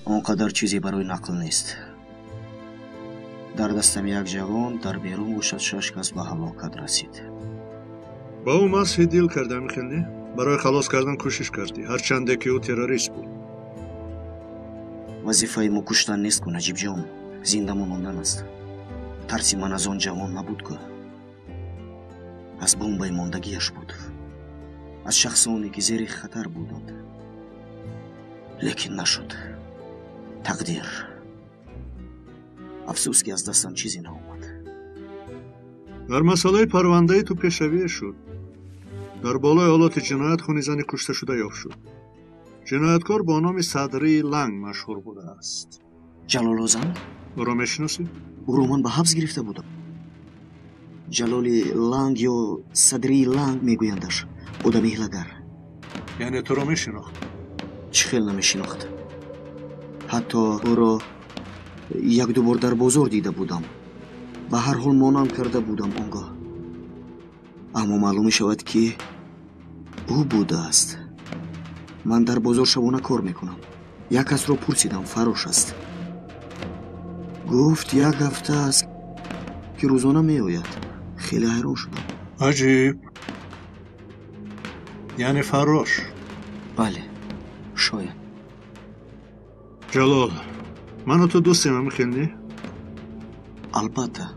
آنقدر چیزی برای نقل نیست. در دستم یک جوان در بیرون باشد 6 کس به هلاکت رسید. با او مسح دل کرده میخوندی؟ برای خلاص کردن کوشش کردی هرچند که او تروریست بود. وظیفه ما کشتن نیست که نجیب جان، زنده ماندن است. ترسی من از آن جوان نبود که از بمب ماندگیش بود، از شخصانی که زیر خطر بودند. لیکن نشد. تقدیر. افسوس که از دستم چیزی ناومد. در مسئله پرونده تو پیشروی شد. در بالای آلات جنایت خونی زنی کشته شده یافت شد. جنایتکار با نام صدری لنگ مشهور بوده است. جلال زنگ؟ او را میشناسی؟ او را من به حبس گرفته بودم. جلالی لنگ یا صدری لنگ میگویندش. آدم هیله‌گر. یعنی تو را میشناخت؟ چه خیلی نمیشناخت. حتی او را 1-2 بار در بازار دیده بودم. به هر حال مانند کرده بودم آنگاه. اما معلوم شود که او بوده است. من در بازار شبانه کار میکنم. یک کس را پرسیدم فراش است. گفت 1 هفته است که روزانه میآید. خیلی حیران شدم. عجیب. یعنی فراش؟ بله شاید. جلال منو تو دوستیم میخوندی؟ البته.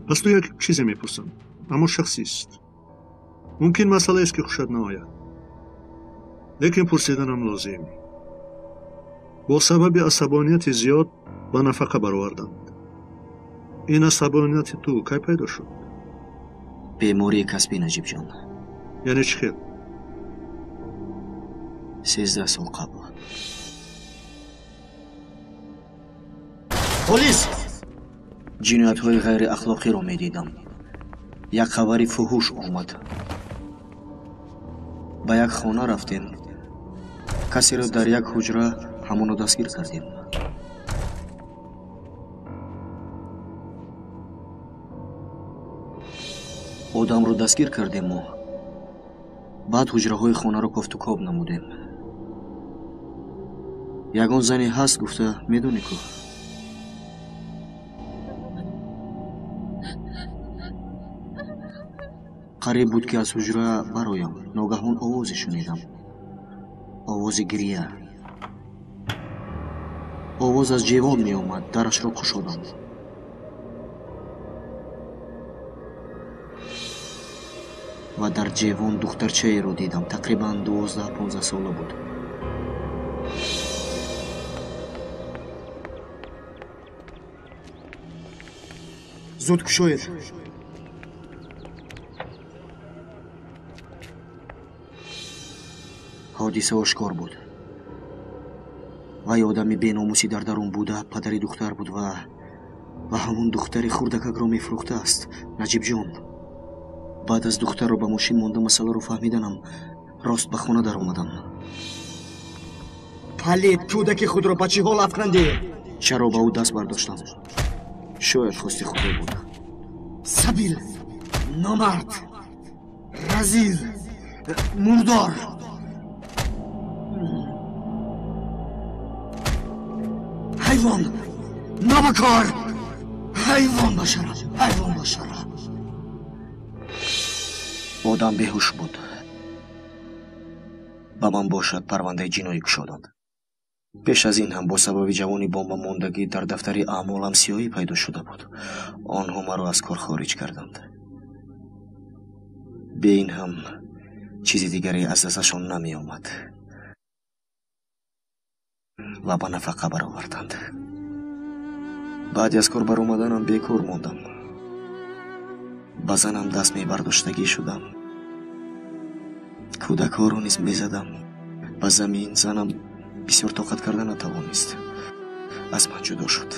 پس تو یک چیزی میپرسم اما شخصی است. ممکن مسئله است که خوشت نآید، لیکن پرسیدنم لازم. با سبب عصبانیت زیاد به نفقه برآوردند. این عصبانیت تو کی پیدا شد؟ بیماری کسبی نجیب جان. یعنی چه خیل؟ 13 سال قبل. پلیس! ҷиноятҳои ғайриахлоқиро медидам. як хабари фуҳуш омад. ба як хона рафтем. касеро дар як ҳуҷра ҳамоно дастгир кардем. одамро дастгир кардем мо. баъд ҳуҷраҳои хонаро кофтукоб намудем. ягон зане ҳаст гуфта медонӣ ку? қариб буд ки аз ҳуҷра бароям. ногаҳон овозе шунидам. овози гирья. овоз аз ҷевон меомад. дарашро кушодам. ва дар ҷевон духтарчаеро дидам. тақрибан 12-15 сола буд. зуд кушоед. ҳодиса ошкор буд. вай одами беномусӣ дар дарун буда падари духтар буд ва ҳамон духтари хурдакакро мефурӯхтааст. наҷибҷон. баъд аз духтарро ба мошин монда масъаларо фаҳмиданам рост ба хона даромадам. палид кӯдаки худро ба чӣ ҳол афкандӣ? чаро ба ӯ даст бардоштам? шояд хости худо буд. сабил, номард, разил, мурдор. ҳайвон, нобакор, ҳайвон башара, ҳайвон башара. одам беҳуш буд. ба ман бошад парвандаи ҷиноӣ кушоданд. пеш аз ин ҳам бо сабаби ҷавони бомбамондагӣ дар дафтари аъмолам сиёҳӣ пайдо шуда буд. онҳо маро аз кор хориҷ карданд. бе ин ҳам чизи дигаре аз дасташон намеомад ва ба нафақа бароварданд. баъди аз кор баромаданам бекор мондам. ба занам даст мебардоштагӣ шудам. кӯдакҳоро низ мезадам. ба замин занам бисёр тоқат карда натавонист. аз ман ҷудо шуд.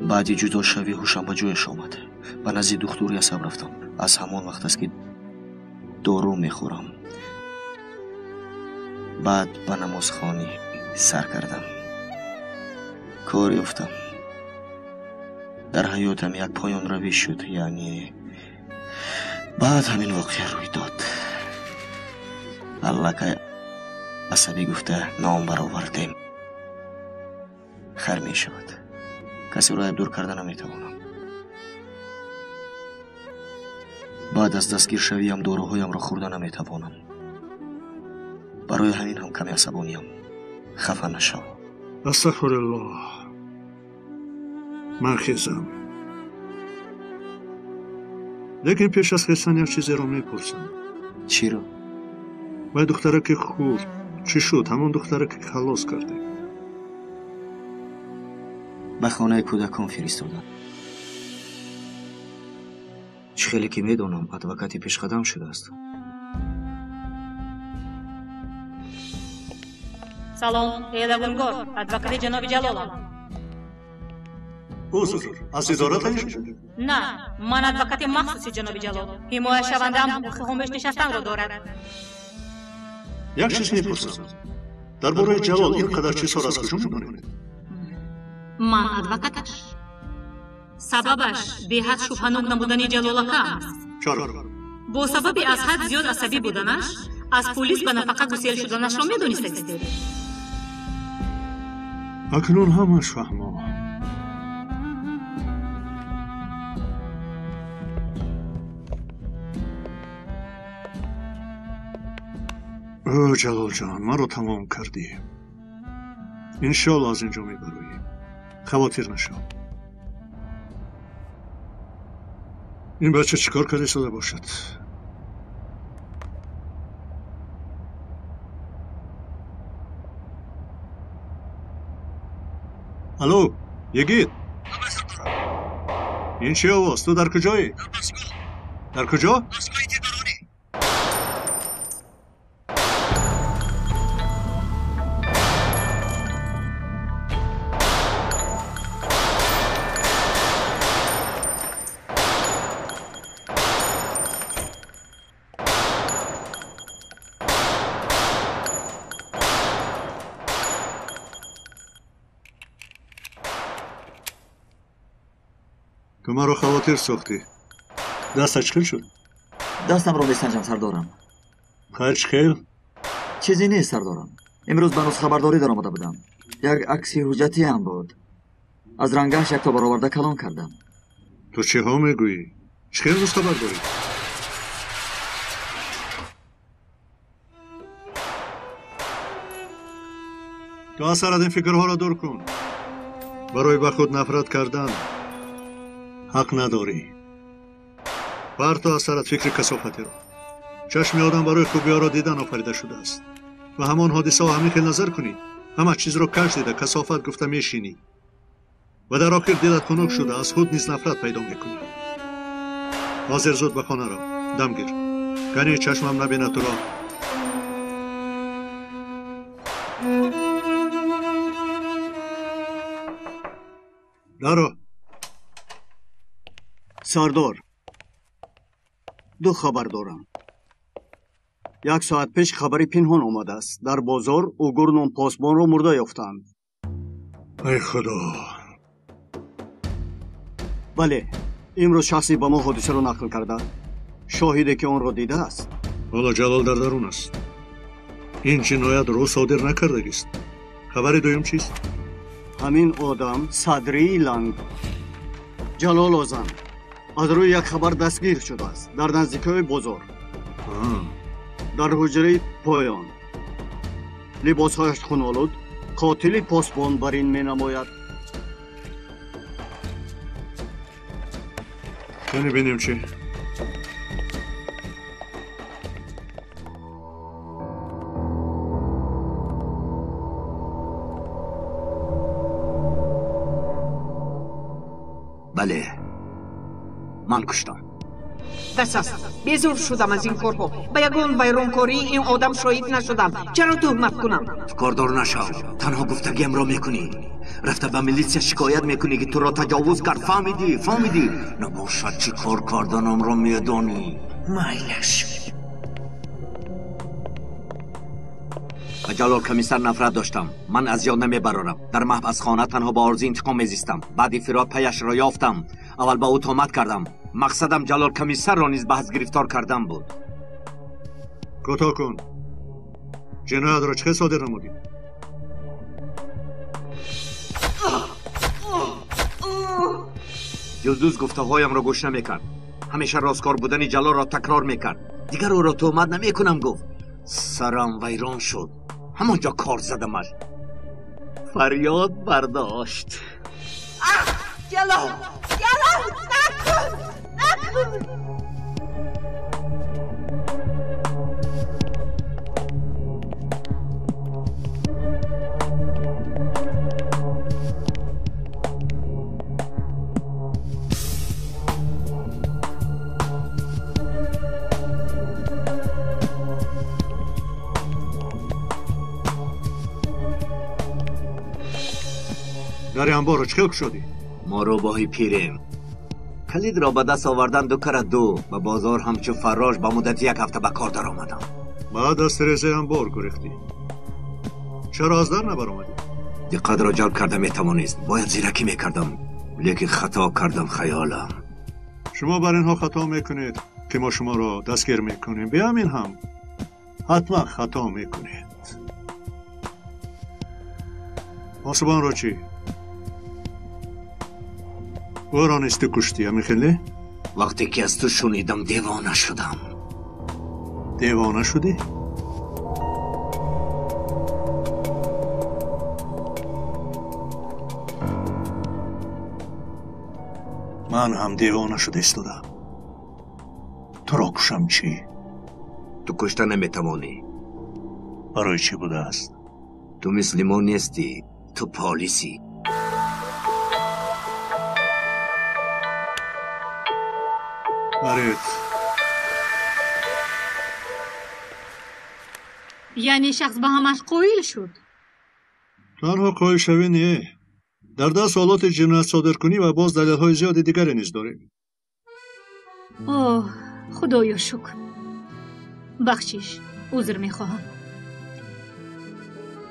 баъди ҷудошавӣ ҳушам ба ҷояш омад. ба назди духтури асаб рафтам. аз ҳамон вақт аст ки дору мехӯрам. баъд ба намозхонӣ сар кардам. кор ёфтам. дар ҳаётам як поёнравӣ шуд. яъне баъд ҳамин воқеа рӯй дод. аллакай асабӣ гуфта ном баровардем. хайр мешавад. касеро айбдор карда наметавонам. баъд аз дастгиршавиам дороҳоямро хӯрда наметавонам. барои ҳамин ҳам каме асабониям. хафа нашав. астағфируллоҳ. ман хезам. лекин пеш аз хестан як чизеро мепурсам. чиро? вай духтараки хурд чӣ шуд? ҳамон духтараки халос кардем. ба хонаи кӯдакон фиристодам. чӣ хеле ки медонам адвокати пешқадам шудааст. салом, эдагунгор, адвокати ҷаноби ҷалолам. узр, аз идорат шуд? на, ман адвокати махсуси ҷаноби ҷалол. ҳимояшавандаам ҳуқуқи хомӯш нишастанро дорад. як чиз мепурсам. дар бораи ҷалол ин қадар чизҳоро аз куҷо медонед? ман адвокаташ. сабабаш беҳад шубҳанок набудани ҷалолака аст. чаро? бо сабаби аз ҳад зиёд асабӣ буданаш аз пулис ба нафақа гусел шуданашро медонистед. акнун ҳамаш фаҳмо. о ҷалолҷон, маро тамом кардӣ. иншоалло аз ин ҷо мебароӣ. хавотир нашав. ин бача чӣ кор карда истода бошад? алло, ягид. ин чӣ овоз? ту дар куҷоӣ? дар куҷо? تو مرا خواطر ساختی. دستت چخیل شد؟ دستم رو میسنجم سردارم. خیر چخیل؟ چیزی نیست سردارم. امروز بنوز خبرداری در آمده بودم. یک عکسی حجتی هم بود. از رنگش یک تا برآورده کلان کردم. تو چه ها میگویی؟ چخیل روز خبر داری؟ تو اثرت این فکرها را دور کن. برای به خود نفرت کردن حق نداری. بر تو اثرت فکر کثافتی را. چشم آدم برای خوبی ها را دیدن آفریده شده است. و همان حادثه ها همی خیل نظر کنی. همه چیز را کش دیده کثافت گفته میشینی. و در آخر دلت خنک شده از خود نیز نفرت پیدا میکنی. حاضر زود به خانه را دم گیر. کنی چشمم نبینه تو را. دارو. سردار، دو خبر دارم. یک ساعت پیش خبری پنهان آمده است. در بازار اوگور نون پاسبان را مرده یافتند. ای خدا. بله، امروز شخصی به ما حادثه را نقل کرده. شاهدی که آن را دیده است. حالا جلال در درون است. این جنایت رو صادر نکرده است. خبر دوم چیست؟ همین آدم صدری لنگ جلال آزم از روی یک خبر دستگیر شده است. در نزدیکی بازار در حجره پایان لباسهایش خونالود قاتل پاسبان بر این می نماید. کنی بینیم چی؟ بله من کشتم. دست است. بیزور شدم از این کارها. به یگان ویرانکاری این آدم شاهد نشدم. چرا تهمت کنم؟ کاردار نشو. تنها گفتگیم را میکنی. رفته به میلیسیا شکایت میکنی که تو را تجاوز کرد. فهمیدی؟ نباشد چی کار کردنم را میدانی. مایلش به جلال کمیسر نفرت داشتم. من از یاد نمیبرارم. در محبس خانه تنها با آرزوی انتقام میزیستم. بعدی فرار پیش را یافتم. اول به او تهمت کردم. مقصدم جلال کمیسر را نیز بحث گرفتار کردن بود. کوتاه کن. جنایت را چه صادر نمودی؟ جزدوز گفته هایم را گوش نمیکرد. همیشه راستکار بودن جلال را تکرار میکرد. دیگر او را تهمت نمیکنم گفت. سرم ویران شد. همانجا کار زدمش. فریاد برداشت. جلال نکن. در انبار را چخیل شدی؟ ما روباهی پیریم. کلید را به دست آوردن دو کره دو. به بازار همچو فراش با مدت یک هفته به کار در آمدم. بعد از ترزه انبار گریختی. چرا از در نبر آمدی؟ دقت را جلب کرده میتوانست. باید زیرکی میکردم. لیکن خطا کردم خیالم. شما بر اینها خطا میکنید که ما شما را دستگیر میکنیم. به همین هم حتما خطا میکنید. پاسبان را چی؟ او را نیستی کشتی همی خیلی؟ وقتی که از تو شنیدم دیوانه شدم. دیوانه شدی؟ من هم دیوانه شده ایستادم. تو را کشم چی؟ تو کشته نمیتوانی. برای چی بوده است؟ تو مثل ما نیستی. تو پالیسی. برید. یعنی شخص به همش قایل شد؟ تنها قایل شوی نه. در دست حالات جنایت صادر کنی و باز دلیل های زیاد دیگری نیز داریم. اوه خدایا شکر. بخشش عذر میخواهم.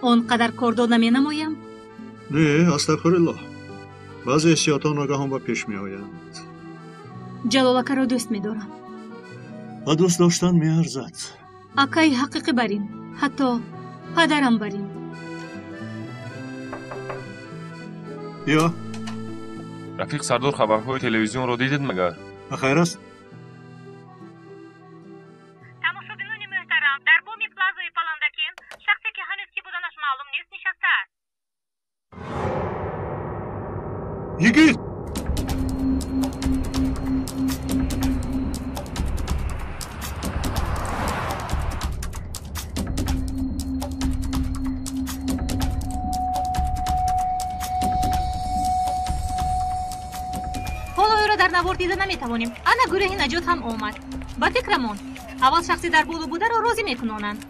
آنقدر کارداد نمی نمایم؟ نه استغفرالله. بعضی حسیات ها ناگهان به پیش می آیند. جلالکه را دوست می دارم. و دوست داشتن می ارزد. اکای حقیقی برین، حتی پدرم برین. یا رفیق سردار خبرهای تلویزیون رو دیدید مگر؟ بخیر است؟ تماشابینان محترم، در بومی پلازای پالاندکین شخصی که هنوز کی بودنش معلوم نیست نشسته است. یگید! در نوار دیده نمیتوانیم. انا گروه نجات هم آمد. با فکرمون اول شخصی در بولو بوده رو راضی میکنونند.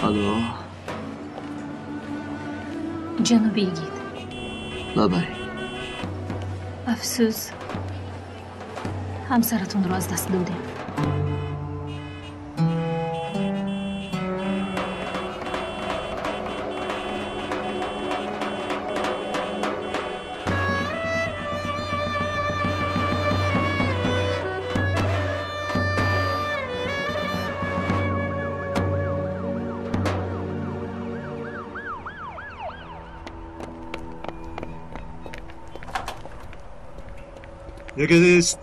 الو جناب یگید. لابای افسوس همسرتون رو از دست دادیم. یگید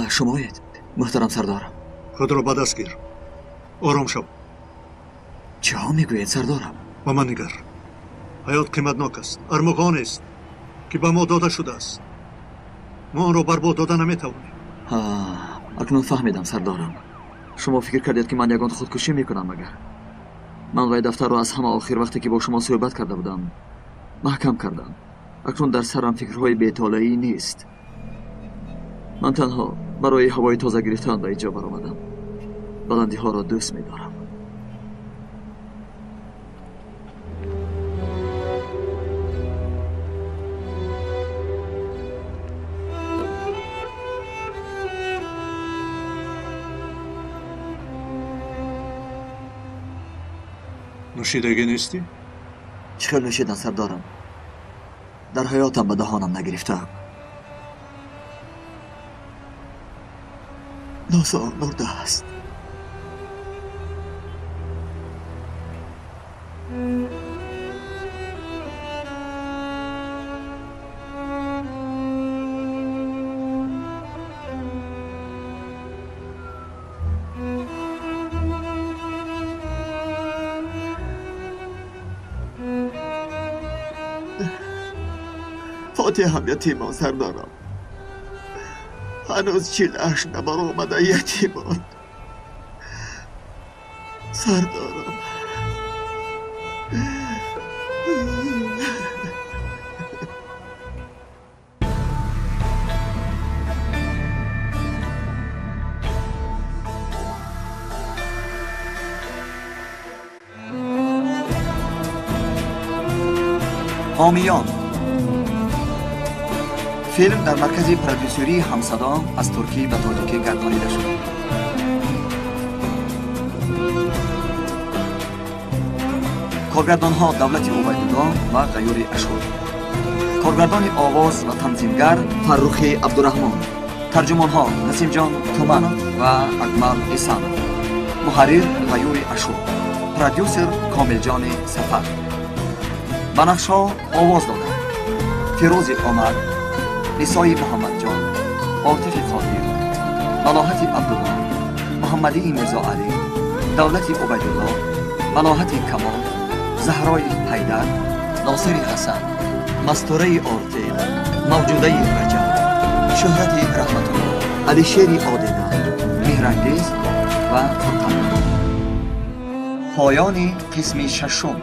شمایید محترم سردارم. خود را به دست گیر. آرام شو. چه ها میگوید سردارم؟ با من نگر. حیات قیمتناک است. ارمغان است که به ما داده شده است. ما آن را برباد داده نمیتوانیم. اکنون فهمیدم سردارم. شما فکر کردید که من یگان خودکشی میکنم مگر؟ من وای دفتر را از همه آخر وقتی که با شما صحبت کرده بودم محکم کردم. اکنون در سرم فکرهای بی‌طالعی نیست. من تنها برای هوای تازه گرفتن به اینجا برآمدم. بلندی ها را دوست می‌دارم. نوشیدگی نیستی؟ چه نوشیدن سردارم؟ در حیاتم به دهانم نگرفتم. ناسا مرده است. فاتحه هم یتیمان سردارم. هنوز چیلش نبر آمده یتیمان سردارم. آمیان فیلم در مرکز پرودیوسری همصدا از ترکی به تاجیکی گردانیده شد. کارگردان ها دولت عبیدالله و غیور اشور، کارگردان آواز و تنظیمگر فرخ عبدالرحمن، ترجمان ها نسیم جان تومن و اکمل احسان، محرر غیور اشور، پرودیوسر کامل جان سفر. به نقش ها آواز دادند فیروز عمر، نسای محمد جان، عاطف خاطر، ملاحت عبدالله، محمدی میرزا علی، دولت عبیدالله، ملاحت کمال، زهرای حیدر، ناصر حسن، مستوره آرتل، موجوده رجب، شهرت رحمت الله، علیشیر عادنه، مهرانگیز و فرقان. پایان قسم ششم.